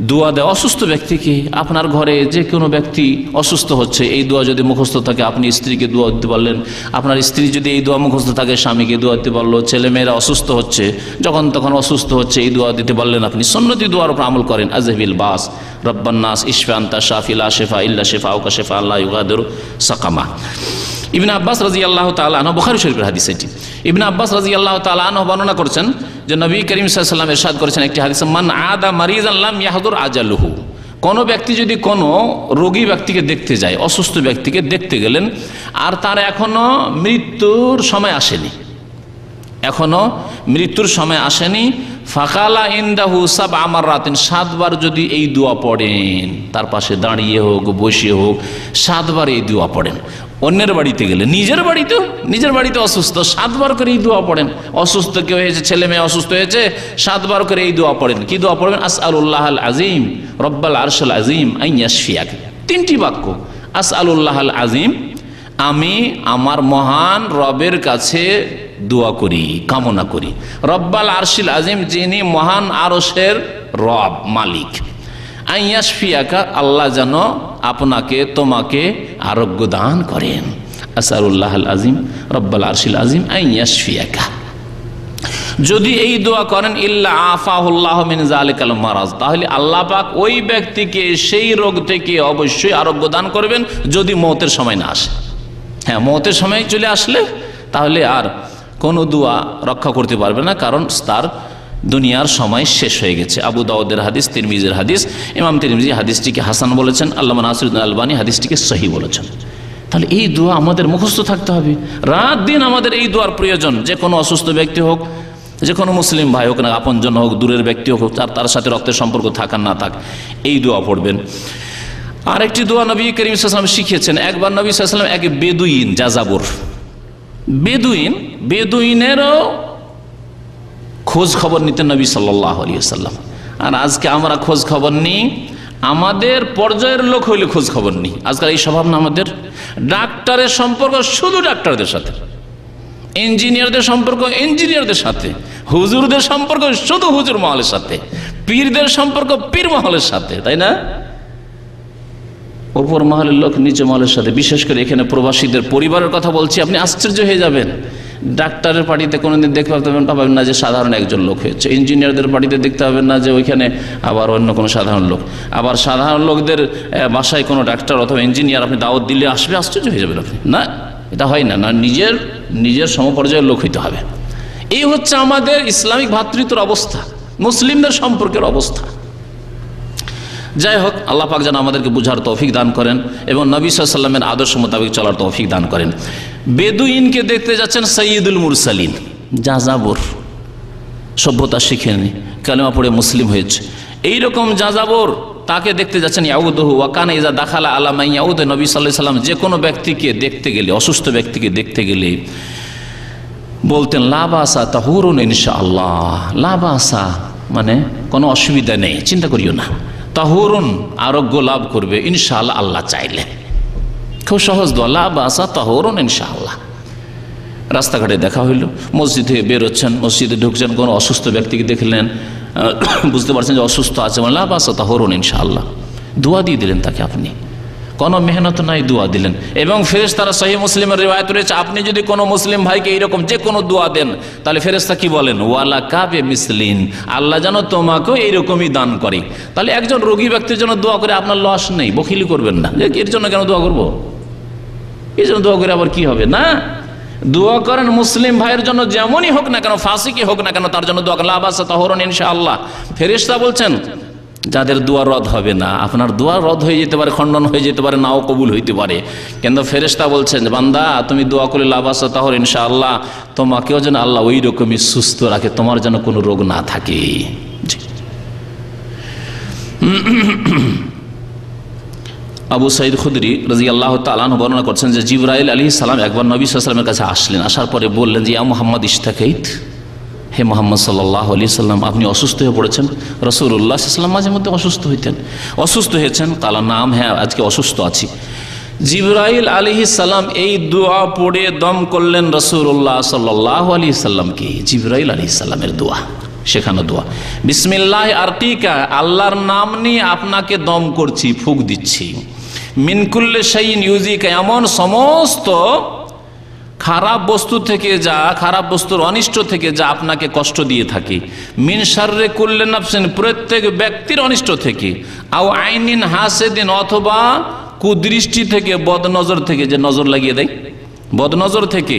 Speaker 2: দোয়া দেয় অসুস্থ ব্যক্তিকে। আপনার ঘরে যে কোনো ব্যক্তি অসুস্থ হচ্ছে, এই দোয়া যদি মুখস্থ থাকে, আপনি স্ত্রীকে দোয়া দিতে পারলেন। আপনার স্ত্রী যদি এই দোয়া মুখস্থ থাকে, স্বামীকে দোয়া দিতে পারলো। ছেলেমেয়েরা অসুস্থ হচ্ছে, যখন তখন অসুস্থ হচ্ছে, এই দোয়া দিতে পারলেন আপনি। সুন্নতি দোয়ার উপর আমল করেন। আজহিবিল বাস, রব্বান নাস, ইশফি আনতা শাফি, লা শেফা ইল্লা শেফা ওকা শেফা আল্লাহ ইউগাদিরু সাকামা। ইবনে আব্বাস রাদিয়াল্লাহু তাআলা আনহু, বুখারী শরীফের হাদিস এটি, ইবনে আব্বাস রাদিয়াল্লাহু তাআলা আনহু বর্ণনা করেছেন যে নবী করিম সাল্লাল্লাহু আলাইহি ওয়াসাল্লাম ইরশাদ করেছেন একটি হাদিসে, মান আদা মারিজান লাম ইয়াহদুর আজালুহু, কোনো ব্যক্তি যদি কোনো রোগী ব্যক্তিকে দেখতে যায়, অসুস্থ ব্যক্তিকে দেখতে গেলেন, আর তার এখনো মৃত্যুর সময় আসেনি, এখনো মৃত্যুর সময় আসেনি, ফাকালা ইনদাহু সাবআ মাররাতিন, 7 বার যদি এই দোয়া পড়েন, তার পাশে দাঁড়িয়ে হোক বসে হোক 7 বার এই দোয়া পড়েন। অন্যের বাড়িতে গেলে, নিজের বাড়িতে অসুস্থ, 7 বার করে এই দোয়া পড়েন। অসুস্থ কেউ হয়েছে, ছেলে মেয়ে অসুস্থ হয়েছে, 7 বার করে এই দোয়া পড়েন। কি দোয়া পড়বেন? আসআলুল্লাহাল আযীম রব্বাল আরশিল আযীম আন ইয়াশফিয়াক। 3টি বাক্য, আসআলুল্লাহাল আযীম, আমি আমার মহান রবের কাছে দোয়া করি, কামনা করি। রব্বাল আরশিল আযীম, যিনি মহান আরশের রব, মালিক। আন ইয়াশফিয়াকা, আল্লাহ যেন আপনাকে তোমাকে আরোগ্য দান করেন। আসআলুল্লাহাল আযীম রব্বাল আরশিল আযীম আন ইয়াশফিয়াকা। যদি এই দোয়া করেন, ইল্লা আফাহুল্লাহ মিন যালিকাল মারাজ, তাহলে আল্লাহ পাক ওই ব্যক্তিকে সেই রোগ থেকে অবশ্যই আরোগ্য দান করবেন, যদি মওতের সময় না আসে। হ্যাঁ, মওতের সময় চলে আসলে তাহলে আর কোনো দোয়া রক্ষা করতে পারবে না, কারণ তার দুনিয়ার সময় শেষ হয়ে গেছে। আবু দাউদের হাদিস, তিরমিজির হাদিস। ইমাম তিরমিজি হাদিসটিকে হাসান বলেছেন, আল্লামা নাসিরুদ্দিন আলবানী হাদিসটিকে সহিহ বলেছেন। তাহলে এই দোয়া আমাদের মুখস্থ থাকতে হবে, রাত দিন আমাদের এই দোয়ার প্রয়োজন। যে কোনো অসুস্থ ব্যক্তি হোক, যে কোনো মুসলিম ভাই হোক না, আপনজন হোক, দূরের ব্যক্তি হোক, তার সাথে রক্তের সম্পর্ক থাক আর না থাক, এই দোয়া পড়বেন। আরেকটি দোয়া নবী করিম সাল্লাল্লাহু আলাইহি ওয়াসাল্লাম শিখিয়েছেন। একবার নবী সাল্লাল্লাহু আলাইহি ওয়াসাল্লাম এক বেদুইন, যাযাবর বেদুইনেরও খোঁজ খবর নিতেন নবী সাল্লাল্লাহু আলাইহি ওয়াসাল্লাম। আর আজকে আমরা খোঁজ খবর নিই, আমাদের পর্যায়ের লোক হইলে খোঁজ খবর নিই। আজকাল এই স্বভাব না আমাদের। ডাক্তারের সম্পর্ক শুধু ডাক্তারদের সাথে, ইঞ্জিনিয়ারদের সম্পর্ক ইঞ্জিনিয়ারদের সাথে, হুজুরদের সম্পর্ক শুধু হুজুর মহলের সাথে, পীরদের সম্পর্ক পীর মহলের সাথে, তাই না? ওপর মহলের লোক নিচে মহলের সাথে। বিশেষ করে এখানে প্রবাসীদের পরিবারের কথা বলছি, আপনি আশ্চর্য হয়ে যাবেন। ডাক্তারের পার্টিতে কোনোদিন দেখতে পাবেন না যে সাধারণ একজন লোক হয়েছে। ইঞ্জিনিয়ারদের পার্টিতে দেখতে পাবেন না যে ওইখানে আবার অন্য কোনো সাধারণ লোক। আবার সাধারণ লোকদের বাসায় কোনো ডাক্তার অথবা ইঞ্জিনিয়ার আপনি দাওয়াত দিলে আসবে, আশ্চর্য হয়ে যাবেন আপনি। না, এটা হয় না। নিজের সমপর্যায়ের লোক হইতে হবে। এই হচ্ছে আমাদের ইসলামিক ভ্রাতৃত্বের অবস্থা, মুসলিমদের সম্পর্কের অবস্থা। যাই হোক, আল্লাহ পাক যেন আমাদেরকে বুঝার তৌফিক দান করেন এবং নবী সাল্লাল্লাহু আলাইহি ওয়াসাল্লামের আদর্শ মোতাবেক চলার তৌফিক দান করেন। বেদুইনকে দেখতে যাচ্ছেন সাইয়্যিদুল মুরসালিন, যাযাবর, সভ্যতা শিখেনি, কালেমা পড়ে মুসলিম হয়েছে, এইরকম যাযাবর, তাকে দেখতে যাচ্ছেন। ইয়াউদুহু ওয়া কানা ইযা দাখালা আলা মান ইয়াউদ, নবী সাল্লাল্লাহু আলাইহি ওয়াসাল্লাম যে কোনো ব্যক্তিকে দেখতে গেলে, অসুস্থ ব্যক্তিকে দেখতে গেলে বলতেন, লা বাসা তাহুরুন ইনশাআল্লাহ। লা বাসা মানে কোনো অসুবিধা নেই, চিন্তা করিও না। তাহুরুন, আরোগ্য লাভ করবে ইনশাআল্লাহ, আল্লাহ চাইলে। খুব সহজ দোয়া, লা বাসা তাহুরুন ইনশাআল্লাহ। রাস্তাঘাটে দেখা হইল, মসজিদে বেরোচ্ছেন, মসজিদে ঢুকছেন, কোনো অসুস্থ ব্যক্তিকে দেখলেন, বুঝতে পারছেন যে অসুস্থ আছে, লা বাসা তাহুরুন ইনশাআল্লাহ, দোয়া দিয়ে দিলেন তাকে। আপনি কোনো মেহনত নাই, দোয়া দিলেন। এবং ফেরেশতারা, সহিহ মুসলিমের রিওয়ায়াত রয়েছে, আপনি যদি কোনো মুসলিম ভাইকে এইরকম যে কোনো দোয়া দেন, তাহলে ফেরেশতা কি বলেন? ওয়ালা কাবে মিসলিন, আল্লাহ যেন তোমাকেও এইরকমই দান করে। তাহলে একজন রোগী ব্যক্তির জন্য দোয়া করে আপনার লস নেই, বখিলি করবেন না যে এর জন্য কেন দোয়া করবো, এই জন্য দোয়া করে আবার কি হবে। না, দোয়া করেন মুসলিম ভাইয়ের জন্য, যেমনই হোক না কেন, ফাসিকি হোক না কেন, তার জন্য দোয়া করেন। লা বাসা তাহুরুন ইনশাআল্লাহ। ফেরেশতা বলছেন, যাদের দোয়া রদ হবে না, আপনার দোয়া রদ হয়ে যেতে পারে, খণ্ডন হয়ে যেতে পারে, নাও কবুল হইতে পারে, কিন্তু ফেরেশতা বলছেন, বান্দা তুমি দোয়া করলে লা বাসা তাহুরুন ইনশাআল্লাহ, তোমাকেও যেন আল্লাহ ওই রকমই সুস্থ রাখে, তোমার যেন কোনো রোগ না থাকে। আবু সাঈদ খুদরি রাদিয়াল্লাহু তাআলা আনহু বর্ণনা করছেন যে জিবরাইল আলাইহিস সালাম একবার নবী সাল্লাল্লাহু আলাইহি ওয়াসাল্লামের কাছে আসলেন। আসার পরে বললেন যে ইয়া মুহাম্মদ ইশতাকাইত, হে মুহাম্মদ সাল্লাল্লাহু আলাইহি সাল্লাম আপনি অসুস্থ হয়ে পড়েছেন। রাসূলুল্লাহ সাল্লাল্লাহু আলাইহি ওয়াসাল্লাম মাঝে মধ্যে অসুস্থ হইতেন। অসুস্থ হয়েছেন? কালা নাম, হ্যাঁ আজকে অসুস্থ আছি। জিবরাইল আলাইহিস সালাম এই দোয়া পড়ে দম করলেন রাসূলুল্লাহ সাল্লাল্লাহু আলাইহি সাল্লামকে। জিবরাইল আলাইহিস সালামের দোয়া, শেখানো দোয়া, বিসমিল্লাহ আরকিকা, আল্লাহর নাম নিয়ে আপনাকে দম করছি, ফুঁক দিচ্ছি। মিন কুল্লি শাইইন ইউজিকা, এমন সমস্ত খারাপ বস্তু থেকে, যা খারাপ বস্তুর অনিষ্ট থেকে যা আপনাকে কষ্ট দিয়ে থাকে। মিন শাররি কুল্লি নাফসিন, প্রত্যেক ব্যক্তির অনিষ্ট থেকে। আও আইনিন হাসিদিন, অথবা কুদৃষ্টি থেকে, বদনজর থেকে, যে নজর লাগিয়ে দেয়, বদনজর থেকে।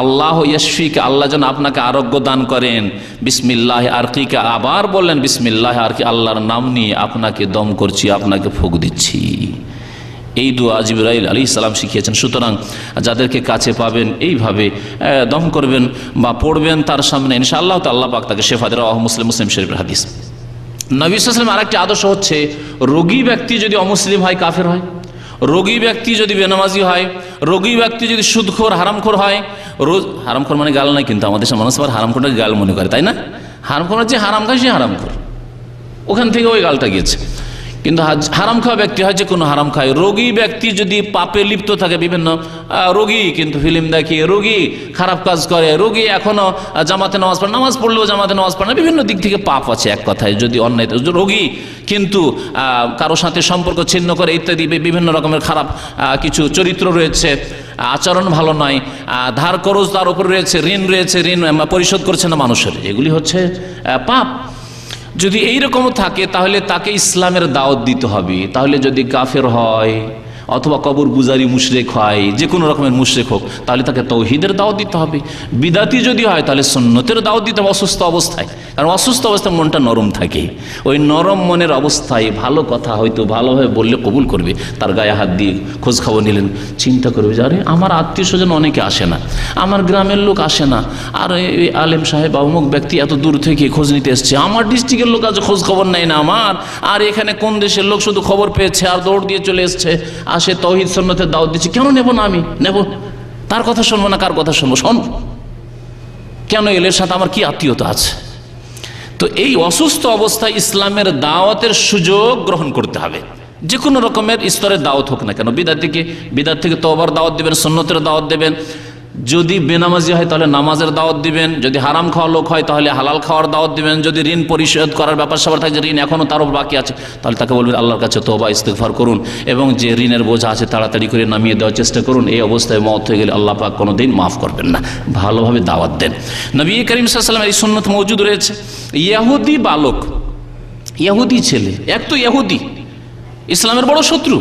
Speaker 2: আল্লাহ ইয়াশফিকা, আল্লাহ যেন আপনাকে আরোগ্য দান করেন। বিসমিল্লাহ আরকিকা, আবার বললেন বিসমিল্লাহ আরকি, আল্লাহর নাম নিয়ে আপনাকে দম করছি, আপনাকে ফুঁক দিচ্ছি। এই দোয়া জিবরাইল আলাইহিস সালাম শিখিয়েছেন। সুতরাং যাদেরকে কাছে পাবেন এইভাবে দম করবেন বা পড়বেন তার সামনে, ইনশাআল্লাহ তাআলা আল্লাহ পাক তাকে শেফা দেন। মুসলিম শরীফের হাদিস। নবী সাল্লাল্লাহু আলাইহি ওয়াসাল্লাম আরেকটি আদর্শ হচ্ছে, রোগী ব্যক্তি যদি অমুসলিম হয়, কাফের হয়, রোগী ব্যক্তি যদি বেনামাজি হয়, রোগী ব্যক্তি যদি সুদখোর হারামখোর হয়, হারামখোর মানে গাল নাই, কিন্তু আমাদের মানুষ আবার হারামখোরটাকে গাল মনে করে, তাই না? হারামখোর যে হারাম খায় সে হারামখোর, ওখান থেকে ওই গালটা গিয়েছে। কিন্তু হারাম খাওয়া ব্যক্তি হয়, যে কোনো হারাম খায়। রোগী ব্যক্তি যদি পাপে লিপ্ত থাকে, বিভিন্ন রোগী কিন্তু ফিল্ম দেখে, রোগী খারাপ কাজ করে, রোগী এখনো জামাতে নামাজ পড়ে, নামাজ পড়লেও জামাতে নামাজ পড়ে না, বিভিন্ন দিক থেকে পাপ আছে এক কথায় যদি অন্যায়। রোগী কিন্তু কারোর সাথে সম্পর্ক ছিন্ন করে ইত্যাদি, বিভিন্ন রকমের খারাপ কিছু চরিত্র রয়েছে, আচরণ ভালো নয়, ধার করজ তার উপর রয়েছে, ঋণ রয়েছে, ঋণ পরিশোধ করছে না মানুষের, এগুলি হচ্ছে পাপ। যদি এইরকম থাকে তাহলে তাকে ইসলামের দাওয়াত দিতে হবে। তাহলে যদি কাফের হয় অথবা কবর গুজারি মুশরিক হয়, যে কোনো রকমের মুশরিক হোক, তাহলে তাকে তাওহীদের দাওয়াত দিতে হবে। বিদাতি যদি হয় তাহলে সুন্নতের দাওয়াত দিতে হবে অসুস্থ অবস্থায়, কারণ অসুস্থ অবস্থায় মনটা নরম থাকে। ওই নরম মনের অবস্থায় ভালো কথা হয়তো ভালোভাবে বললে কবুল করবে। তার গায়ে হাত দিয়ে খোঁজ খবর নিলেন, চিন্তা করবে যে আরে আমার আত্মীয় স্বজন অনেকে আসে না, আমার গ্রামের লোক আসে না, আর এই আলেম সাহেব অমুক ব্যক্তি এত দূর থেকে খোঁজ নিতে এসছে, আমার ডিস্ট্রিক্টের লোক আজ খোঁজ খবর নেয় না আমার, আর এখানে কোন দেশের লোক শুধু খবর পেয়েছে আর দৌড় দিয়ে চলে এসছে, আসে তাওহীদ সুন্নতের দাওয়াত দিচ্ছে, কেন নেব না? আমি নেব, তার কথা শুনবো না, কার কথা শুনবো? শোন, কেন? এলের সাথে আমার কি আত্মীয়তা আছে? তো এই অসুস্থ অবস্থায় ইসলামের দাওয়াতের সুযোগ গ্রহণ করতে হবে, যে কোনো রকমের স্তরের দাওয়াত হোক না কেন। বিদাত থেকে তওবার দাওয়াত দিবেন, সুন্নতের দাওয়াত দেবেন। যদি বেনামাজি হয় তাহলে নামাজের দাওয়াত দিবেন, যদি হারাম খাওয়া লোক হয় তাহলে হালাল খাওয়ার দাওয়াত দিবেন, যদি ঋণ পরিশোধ করার ব্যাপার স্যাপার থাকে, যে ঋণ এখনও তারও বাকি আছে, তাহলে তাকে বলবেন আল্লাহর কাছে তওবা ইস্তিগফার করুন, এবং যে ঋণের বোঝা আছে তাড়াতাড়ি করে নামিয়ে দেওয়ার চেষ্টা করুন। এই অবস্থায় মওত হয়ে গেলে আল্লাহ পাক কোনো দিন মাফ করবেন না। ভালোভাবে দাওয়াত দেন। নবী করিম সাল্লাল্লাহু আলাইহি ওয়াসাল্লামের এই সুন্নত মওজুদ রয়েছে। ইহুদি বালক, ইহুদি ছেলে, এক তো ইহুদি ইসলামের বড় শত্রু,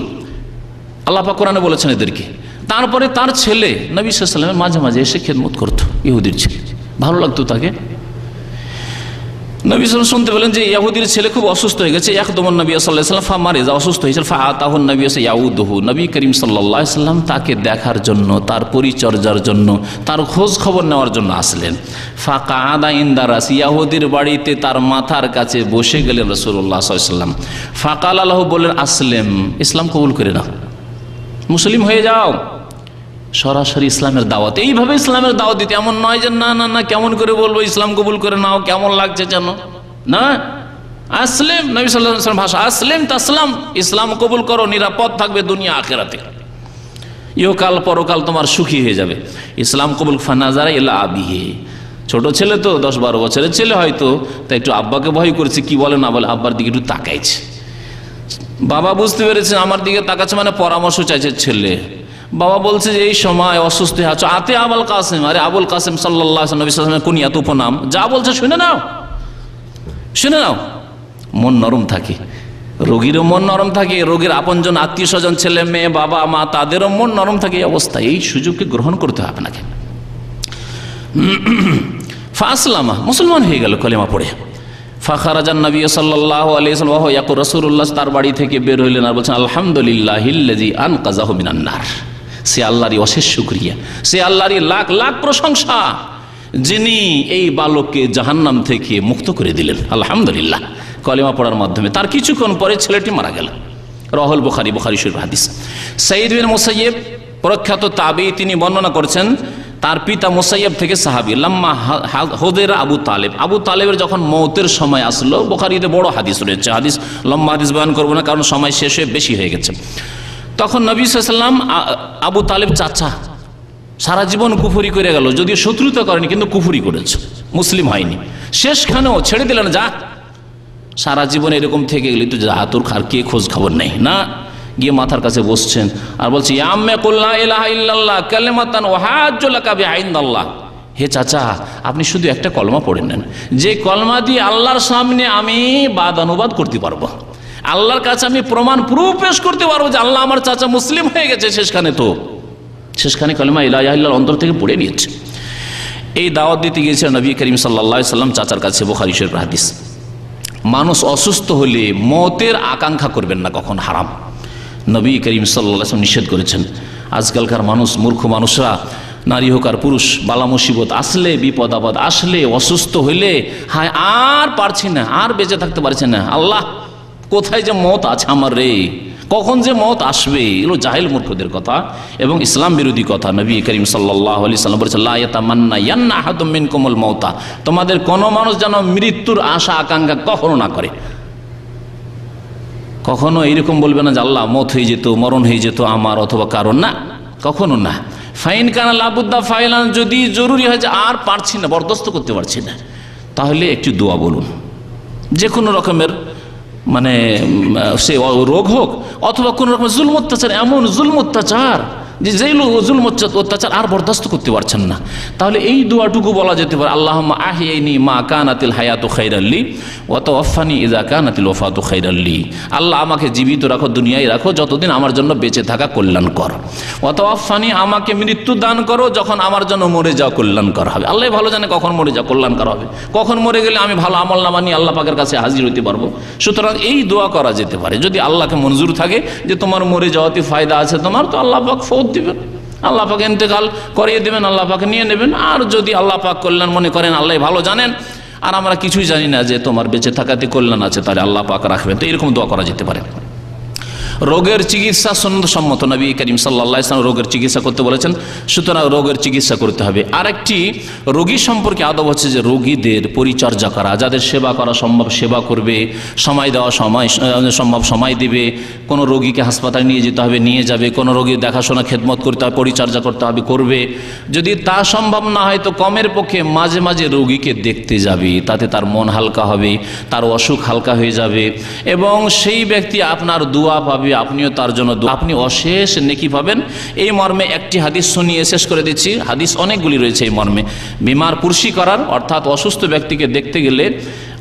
Speaker 2: আল্লাহ পাক কোরআনে বলেছেন এদেরকে। তারপরে তার ছেলে নবী সাল্লাল্লাহু আলাইহি ওয়াসাল্লামের মাঝে মাঝে এসে খেদমত করতো, ইহুদির ছেলে, ভালো লাগতো তাকে। নবী সাল্লাল্লাহু শুনতে পেলেন যে ইহুদির ছেলে খুব অসুস্থ হয়ে গেছে। একদম নবী সাল্লাল্লাহু আলাইহি ওয়াসাল্লাম ফামারিজা, অসুস্থ হয়েছিল। ফাআতাহুন নবী ইয়াউদুহু, নবী করিম সাল্লাল্লাহু আলাইহি ওয়াসাল্লাম তাকে দেখার জন্য, তার পরিচর্যার জন্য, তার খোঁজ খবর নেওয়ার জন্য আসলেন। ফাকাআদা ইনদা রাসি, ইহুদির বাড়িতে তার মাথার কাছে বসে গেলেন রাসূলুল্লাহ সাল্লাল্লাহু আলাইহি ওয়াসাল্লাম। ফাকালা লাহু, বললেন আসলেম, ইসলাম কবুল করে নাও, মুসলিম হয়ে যাও। সরাসরি ইসলামের দাওয়াত, এইভাবে ইসলামের দাওয়াত দিতে, এমন নয় যে না না না কেমন করে বলবো ইসলাম কবুল করে নাও, কেমন লাগছে যেন, না। আসলেম, নবী সাল্লাল্লাহু আলাইহি ওয়াসাল্লাম ভাষা, আসলেম তাসলাম, ইসলাম কবুল করো, নিরাপদ থাকবে দুনিয়া আখিরাতে, ইহকাল পরকাল তোমার সুখী হয়ে যাবে। ইসলাম কবুল। ফানাজারা ইলা আবিহি, ছোট ছেলে তো 10-12 বছরের ছেলে হয়তো, তাই একটু আব্বাকে ভয় করেছে, কি বলে না বলে, আব্বার দিকে একটু তাকাইছে। বাবা বুঝতে পেরেছে আমার দিকে তাকাচ্ছে মানে পরামর্শ চাইছে ছেলে। বাবা বলছে যে এই সময় অসুস্থ হয়ে আছো, আতে আবুল কাসেম, আরে আবুল কাসেম সাল্লাল্লাহু আলাইহি নবী সাল্লাল্লাহু আলাইহি ওয়াসাল্লামের কুনিয়াত উপনাম, যা বলছে শুনে নাও, শুনে নাও। মন নরম থাকে, রোগীরও মন নরম থাকে, রোগীর আপনজন আত্মীয় স্বজন ছেলে মেয়ে বাবা মা তাদেরও মন নরম থাকে। এই অবস্থায় এই সুযোগকে গ্রহণ করতে হবে আপনাকে। ফাসলামা, মুসলমান হয়ে গেল কলেমা পড়ে। ফাখারাজান নবী সাল্লাল্লাহু আলাইহি ওয়াসাল্লাম ওয়া ইয়াকুল রাসূলুল্লাহ, তার বাড়ি থেকে বের হইলেন আর বলছেন আলহামদুলিল্লাহিল্লাযী আনকাযাহু মিনান নার, সে আল্লাহরই অশেষ শুকরিয়া, সে আল্লাহরই লাখ লাখ প্রশংসা যিনি এই বালককে জাহান্নাম থেকে মুক্ত করে দিলেন। আলহামদুলিল্লাহ, কলেমা পড়ার মাধ্যমে। তার কিছুক্ষণ পরে ছেলেটি মারা গেল। রাহুল বুখারী, বুখারী শরীফ হাদিস। সাঈদ বিন মুসাইয়্যিব প্রখ্যাত তাবী, তিনি বর্ণনা করেছেন তার পিতা মুসাইয়্যিব থেকে সাহাবী, লাম্মা হুদিরা আবু তালেব, আবু তালেবের যখন মৌতের সময় আসলো, বুখারীতে বড় হাদিস রয়েছে, হাদিস লম্বা হাদিস বয়ান করবো না কারণ সময় শেষ হয়ে বেশি হয়ে গেছে। তখন নবী সাল্লাল্লাহু আলাইহি ওয়াসাল্লাম, আবু তালেব চাচা, সারা জীবন কুফরি করে গেল, যদিও শত্রুতা করেনি কিন্তু কুফরি করেছে, মুসলিম হয়নি, শেষখানেও ছেড়ে দিলেন, যা সারা জীবন এরকম থেকে গেলি তো যা, তোর আর কে খোঁজ খবর নেই না, গিয়ে মাথার কাছে বসছেন আর বলছে ইয়া আম্মে কুল লা ইলাহা ইল্লাল্লাহ কালিমাতান ওয়াহাজ্জু লাকা বিইনদাল্লাহ, হে চাচা আপনি শুধু একটা কলমা পড়ে নেন, যে কলমা দিয়ে আল্লাহর সামনে আমি বাদ অনুবাদ করতে পারবো, আল্লাহর কাছে আমি প্রমাণ প্রুফ পেশ করতে পারবো যে আল্লাহ আমার চাচা মুসলিম হয়ে গেছে। শেষখানে কলমা লা ইলাহা ইল্লাল্লাহ অন্তর থেকে পড়ে নিয়েছে। এই দাওয়াত দিতে গিয়েছিলেন নবী করিম সাল্লাল্লাহু আলাইহি ওয়াসাল্লাম চাচার কাছে, বুখারী শরীফের হাদিস। মানুষ অসুস্থ হলে মওতের আকাঙ্ক্ষা করবেন না, কখন হারাম, নবী করিম সাল্লাল্লাহু আলাইহি ওয়াসাল্লাম নিষেধ করেছেন। আজকালকার মানুষ, মূর্খ মানুষরা, নারী হোক আর পুরুষ, বালা মুসিবত আসলে, বিপদ আপদ আসলে, অসুস্থ হইলে হায় আর পারছি না, আর বেঁচে থাকতে পারছি না, আল্লাহ কোথায় যে মওত আছে আমার রে, কখন যে মওত আসবে, এগুলো জাহেল মূর্খদের কথা এবং ইসলাম বিরোধী কথা। নবী করিম সাল্লাল্লাহু আলাইহি ওয়াসাল্লাম বলেছেন লা ইয়াতামান্না ইয়ান্না আহাদুম মিনকুমুল মাউতা, তোমাদের কোন মানুষ যেন মৃত্যুর আশা আকাঙ্ক্ষা কখনো না করে, কখনো এইরকম বলবে না যে আল্লাহ মত হয়ে যেত, মরণ হয়ে যেত আমার অথবা কারণ, না, কখনো না। ফাইন কানা লাবুদ্দা ফাইলান, যদি জরুরি হয় যে আর পারছি না, বরদাস্ত করতে পারছি না, তাহলে একটু দোয়া বলুন, যে কোনো রকমের মানে সে রোগ হোক অথবা কোনো রকম জুলম অত্যাচার, এমন জুলম অত্যাচার যে জুলম অত্যাচার আর বরদাস্ত করতে পারছেন না, তাহলে এই দোয়াটুকু বলা যেতে পারে আল্লাহুম্মা আহিয়াইনি মা কানাতিল হায়াতু খাইরাল লি ওয়া তাওয়াফফানি ইযা কানাতিল ওয়াফাতু খাইরাল লি, আল্লাহ আমাকে জীবিত রাখো, দুনিয়ায় রাখো যতদিন আমার জন্য বেঁচে থাকা কল্যাণকর, ওয়া তাওয়াফফানি আমাকে মৃত্যু দান করো যখন আমার জন্য মরে যাওয়া কল্যাণকর হবে। আল্লাহ ভালো জানে কখন মরে যাওয়া কল্যাণকর হবে, কখন মরে গেলে আমি ভালো আমলনামা নিয়ে আল্লাহ পাকের কাছে হাজির হতে পারবো। সুতরাং এই দোয়া করা যেতে পারে, যদি আল্লাহকে মঞ্জুর থাকে যে তোমার মরে যাওয়াতে ফায়দা আছে তোমার, তো আল্লাহ পাক দিবেন, আল্লাহ পাক ইন্তেকাল করিয়ে দেবেন, আল্লাহ পাক নিয়ে নেবেন। আর যদি আল্লাহ পাক কল্যাণ মনে করেন, আল্লাহ ভালো জানেন, আর আমরা কিছুই জানি না যে তোমার বেঁচে থাকাতে কল্যাণ আছে, তাহলে আল্লাহ পাক রাখবেন। তো এরকম দোয়া করা যেতে পারে। রোগের চিকিৎসা সুন্নতসম্মত, নবী করিম সাল্লাল্লাহু আলাইহি ওয়াসাল্লাম রোগের চিকিৎসা করতে বলেছেন, সুতরাং রোগের চিকিৎসা করতে হবে। আরেকটি রোগী সম্পর্কে আদব হচ্ছে যে রোগীদের পরিচর্যা করা, যাদের সেবা করা সম্ভব সেবা করবে, সময় দেওয়া সম্ভব সময় দিবে, কোনো রোগীকে হাসপাতালে নিয়ে যেতে হবে নিয়ে যাবে, কোনো রোগীর দেখাশোনা খেদমত করতে হবে, পরিচর্যা করতে হবে করবে। যদি তা সম্ভব না হয় তো কমের পক্ষে মাঝে মাঝে রোগীকে দেখতে যাবে, তাতে তার মন হালকা হবে, তার অসুখ হালকা হয়ে যাবে এবং সেই ব্যক্তি আপনার দোয়া পাবে, আপনিও তার জন্য আপনি অশেষ নেকি পাবেন। এই মর্মে একটি হাদিস শুনিয়ে শেষ করে দিচ্ছি, হাদিস অনেকগুলি রয়েছে এই মর্মে। বিমার পুরসি করার অর্থাৎ অসুস্থ ব্যক্তিকে দেখতে গেলে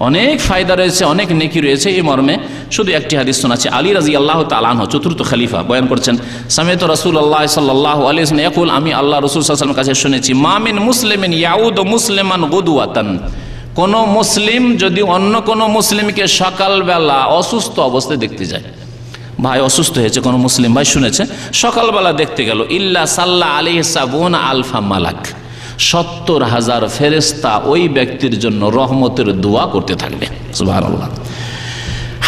Speaker 2: অনেক ফায়দা রয়েছে, অনেক নেকি রয়েছে, এই মর্মে শুধু একটি হাদিস শোনাচ্ছে। আলী রাদিয়াল্লাহু তাআলা আনহু চতুর্থ খলিফা বয়ান করছেন, সামি'তু রাসূলুল্লাহ সাল্লাল্লাহু আলাইহি ওয়াসাল্লাম ইয়াকুল, আমি আল্লাহ রাসূল সাল্লাল্লাহু আলাইহি ওয়াসাল্লামের কাছে শুনেছি, মা মিন মুসলিমিন ইয়াউদু মুসলিমান গুদওয়াতান, কোন মুসলিম যদি অন্য কোন মুসলিমকে সকালবেলা অসুস্থ অবস্থায় দেখতে যায়, ভাই অসুস্থ হয়েছে, কোনো মুসলিম ভাই শুনেছে, সকালবেলা দেখতে গেল, ইল্লা সাল্লা আলাইহি সাবুনা আলফা মালাক, ৭০,০০০ ফেরেশতা ওই ব্যক্তির জন্য রহমতের দোয়া করতে থাকবে। সুবহানাল্লাহ।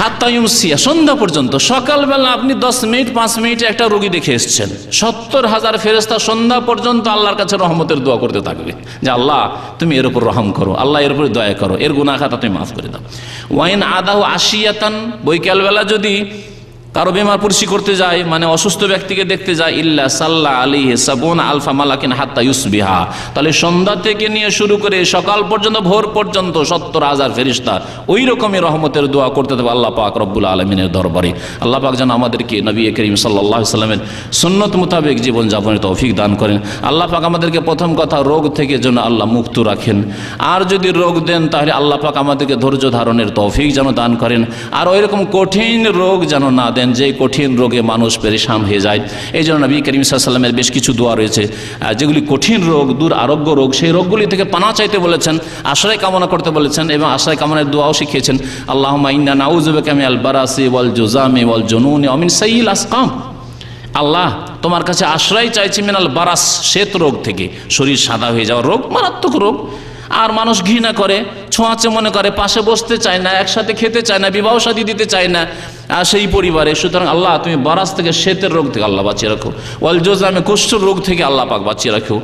Speaker 2: হাত্তা ইউমসিয়া, সন্ধ্যা পর্যন্ত। সকালবেলা আপনি 10 মিনিট 5 মিনিটে একটা রোগী দেখে এসছেন, ৭০,০০০ ফেরেশতা সন্ধ্যা পর্যন্ত আল্লাহর কাছে রহমতের দোয়া করতে থাকবে যে আল্লাহ তুমি এর উপর রহম করো, আল্লাহ এর উপর দয়া করো, এর গুনাহ খাতা তুমি মাফ করে দাও। ওয়াইন আদাহু আশিয়াতান, বৈকালবেলা যদি কারো বেমার পুরসি করতে যায়, মানে অসুস্থ ব্যক্তিকে দেখতে যায়, ইল্লা সাল্লা আলাইহি সাবুনা আলফা মালাকিন হাত্তা ইউসবিহা, তাহলে সন্ধ্যা থেকে নিয়ে শুরু করে সকাল পর্যন্ত ভোর পর্যন্ত ৭০,০০০ ফেরেশতা ওই রকমই রহমতের দোয়া করতে থাকবে আল্লাহ পাক রব্বুল আলামিনের দরবারে। আল্লাহ পাক যেন আমাদেরকে নবী করিম সাল্লাল্লাহু আলাইহি ওয়াসাল্লামের সুন্নত মোতাবেক জীবনযাপনের তৌফিক দান করেন। আল্লাহ পাক আমাদেরকে প্রথম কথা রোগ থেকে যেন আল্লাহ মুক্ত রাখেন, আর যদি রোগ দেন তাহলে আল্লাহ পাক আমাদেরকে ধৈর্য ধারণের তৌফিক যেন দান করেন, আর ওই রকম কঠিন রোগ যেন না দেন যে কঠিন রোগে মানুষ পেরেশান হয়ে যায়। এই জন্য নবী করিম সাল্লাল্লাহু আলাইহি ওয়াসাল্লামের বেশ কিছু দোয়া রয়েছে যেগুলি কঠিন রোগ, দূর আরোগ্য রোগ, সেই রোগগুলি থেকে পানা চাইতে বলেছেন, আশ্রয় কামনা করতে বলেছেন এবং আশ্রয় কামনার দোয়াও শিখিয়েছেন। আল্লাহুম্মা ইন্না নাউযু বিকা মিনাল বারাসি ওয়াল জুযামি ওয়াল জুনুনি ওয়া মিন সাইয়্যিল আসকাম, আল্লাহ তোমার কাছে আশ্রয় চাইছি মিনাল বারাস, শ্বেত রোগ থেকে, শরীর সাদা হয়ে যাওয়ার রোগ, মারাত্মক রোগ, আর মানুষ ঘৃণা করে, ছোঁয়াচে মনে করে, পাশে বসতে চায় না, একসাথে খেতে চায় না, বিবাহ শাদী দিতে চায় না সেই পরিবারে। সুতরাং আল্লাহ তুমি বারাস থেকে, শেতের রোগ থেকে আল্লাহ বাঁচিয়ে রাখো, ওয়াল জুজামে কুষ্ঠর রোগ থেকে আল্লাহ পাক বাঁচিয়ে রাখো,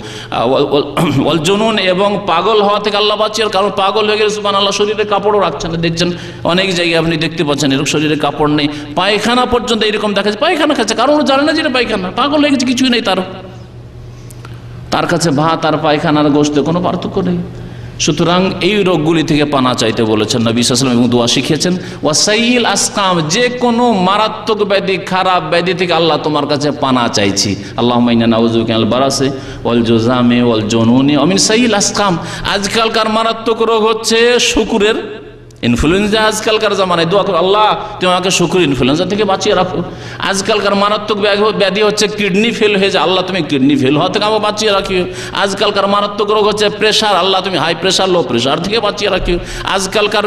Speaker 2: ওয়াল জুনুন এবং পাগল হওয়া থেকে আল্লাহ বাঁচিয়ে রাখো। কারণ পাগল হয়ে গেলে সুবহানাল্লাহ শরীরে কাপড়ও রাখছেন না, দেখছেন অনেক জায়গায় আপনি দেখতে পাচ্ছেন এরকম শরীরে কাপড় নেই, পায়খানা পর্যন্ত এরকম দেখা যাচ্ছে, পায়খানা খাচ্ছে, কারণ জানে না যে এটা পায়খানা, পাগল হয়ে গেছে, কিছুই নেই তার কাছে ভাত আর পায়খানার গোশতে কোনো পার্থক্য নেই। সুতরাং এই রোগগুলি থেকে পানা চাইতে বলেছেন নবী সাল্লাল্লাহু আলাইহি ওয়াসাল্লাম এবং দোয়া শিখিয়েছেন, ওয়াসাইল আসকাম, যে কোনো মারাত্মক ব্যাধি, খারাপ ব্যাধি থেকে আল্লাহ তোমার কাছে পানা চাইছি। আল্লাহুম্মা ইন্না নাউযু বিকা মিনাল বারাসি ওয়াল জুজামি ওয়াল জুনুনি ওয়া মিন সাইল আসকাম। আজকালকার মারাত্মক রোগ হচ্ছে শুকুরের ইনফ্লুয়েঞ্জা। আজকালকার জামানায় দোয়া করো, আল্লাহ তুমি আমাকে শুকুর ইনফ্লুয়েঞ্জা থেকে বাঁচিয়ে রাখো। আজকালকার মারাত্মক ব্যাধি হচ্ছে কিডনি ফেল হয়ে যায়, আল্লাহ তুমি কিডনি ফেল হওয়া থেকে আমাকে বাঁচিয়ে রাখিও। আজকালকার মারাত্মক রোগ হচ্ছে প্রেশার, আল্লাহ তুমি হাই প্রেশার, লো প্রেশার থেকে বাঁচিয়ে রাখিও। আজকালকার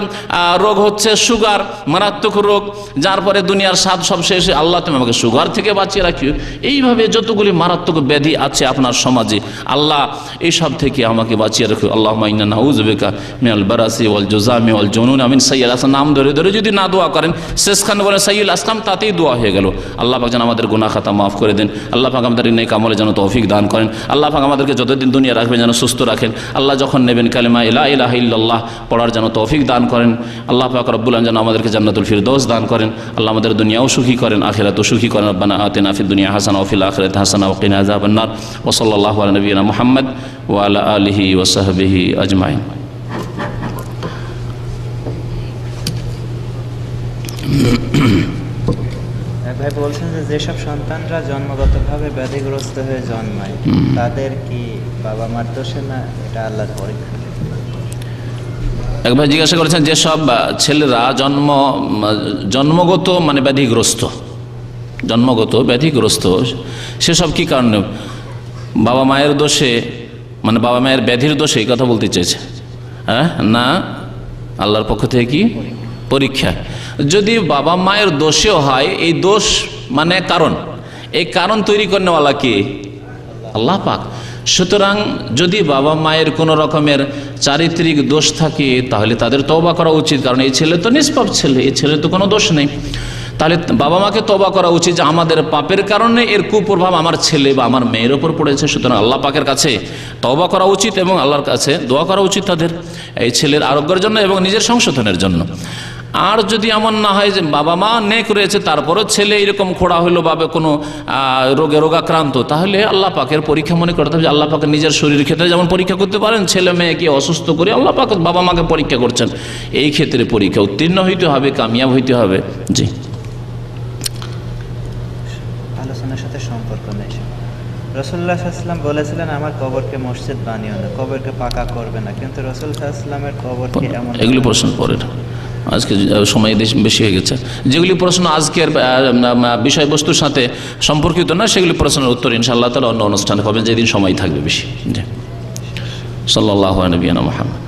Speaker 2: রোগ হচ্ছে সুগার, মারাত্মক রোগ, যার পরে দুনিয়ার স্বাদ সব শেষে, আল্লাহ তুমি আমাকে সুগার থেকে বাঁচিয়ে রাখিও। এইভাবে যতগুলি মারাত্মক ব্যাধি আছে আপনার সমাজে, আল্লাহ এইসব থেকে আমাকে বাঁচিয়ে রাখো। আল্লাহুম্মা ইন্না নাউযু বিকা মিনাল বারাসি ওয়াল জুজামি ওয়াল জুনুন আমিন সাইয়্যিল আসকাম। নাম ধরে ধরে যদি না দোয়া করেন, শেষখানে বলেন সাইয়্যিল আসকাম, তাতেই দোয়া হয়ে গেল। আল্লাহ পাক যেন আমাদের গুনাহ খাতা মাফ করে দেন, আল্লাহ পাক আমাদের নেক আমলে যেন তৌফিক দান করেন, আল্লাহ পাক আমাদেরকে যতদিন দুনিয়া রাখবেন যেন সুস্থ রাখেন, আল্লাহ যখন নেবেন কালেমা লা ইলাহা ইল্লাল্লাহ পড়ার যেন তৌফিক দান করেন, আল্লাহ পাক রব্বুল আলামিন যেন আমাদেরকে জান্নাতুল ফিরদৌস দান করেন, আল্লাহ আমাদের দুনিয়াও সুখী করেন, আখিরাতও সুখী করেন। রব্বানা আতিনা ফিদ দুনিয়া হাসানাহ ওয়া ফিল আখিরাতি হাসানাহ ওয়া কিনা আযাবান নার। ওয়া সাল্লাল্লাহু আলা নবিয়িনা মুহাম্মদ ওয়া আলা আলিহি ওয়া সাহবিহি আজমাইন।
Speaker 3: ভাই বলছেন যে যেসব সন্তানরা জন্মগতভাবে ব্যাধিগ্রস্ত হয়ে জন্মায়, তাদের কি বাবা মার দোষে না, এটা আল্লাহর পরীক্ষা?
Speaker 2: এক ভাই জিজ্ঞাসা করেছেন, যেসব ছেলেরা জন্মগত মানে ব্যাধিগ্রস্ত, সেসব কি কারণে? বাবা মায়ের দোষে, মানে বাবা মায়ের ব্যাধির দোষে এই কথা বলতে চেয়েছে, হ্যাঁ না আল্লাহর পক্ষ থেকে কি পরীক্ষা? যদি বাবা মায়ের দোষেও হয়, এই দোষ মানে কারণ, এই কারণ তৈরি করেনেওয়ালা কে? আল্লাহ পাক। সুতরাং যদি বাবা মায়ের কোনো রকমের চারিত্রিক দোষ থাকে, তাহলে তাদের তওবা করা উচিত, কারণ এই ছেলে তো নিষ্পাপ ছেলে, এই ছেলের তো কোনো দোষ নেই। তাহলে বাবা মাকে তওবা করা উচিত যে আমাদের পাপের কারণে এর কুপ্রভাব আমার ছেলে বা আমার মেয়ের ওপর পড়েছে। সুতরাং আল্লাহ পাকের কাছে তওবা করা উচিত এবং আল্লাহর কাছে দোয়া করা উচিত তাদের এই ছেলের আরোগ্যের জন্য এবং নিজের সংশোধনের জন্য। আর যদি এমন না হয় যে বাবা মা নেক রয়েছে, তারপরও ছেলে এরকম খোড়া হইলো বা কোনো রোগাক্রান্ত, তাহলে আল্লাহ পাকের পরীক্ষা মনে করতে হবে যে আল্লাহ পাকের নিজের শরীরের ক্ষেত্রে যেমন পরীক্ষা করতে পারেন, ছেলে মেয়েকে অসুস্থ করে আল্লাহ পাক বাবা মাকে পরীক্ষা করছেন, এই ক্ষেত্রে পরীক্ষা উত্তীর্ণ হইতে হবে, কামিয়াব হইতে হবে। জি,
Speaker 3: আলোচনার সাথে সম্পর্ক নেই। রাসূলুল্লাহ সাল্লাল্লাহু আলাইহি ওয়াসাল্লাম বলেছিলেন, আমার কবরকে মসজিদ বানিও না, কবরকে পাকা করবে না, কিন্তু রাসূল সাল্লাল্লাহু আলাইহি ওয়াসাল্লামের কবরকে এমন, এগুলি
Speaker 2: প্রশ্ন পরে, আজকে সময় বেশি হয়ে গেছে। যেগুলি প্রশ্ন আজকের বিষয়বস্তুর সাথে সম্পর্কিত না, সেগুলি প্রশ্নের উত্তর ইনশাআল্লাহ তাআলা অন্য অনুষ্ঠানে পাবেন, যেদিন সময় থাকবে বেশি। সাল্লাল্লাহু আলাইহি ওয়া সাল্লাম।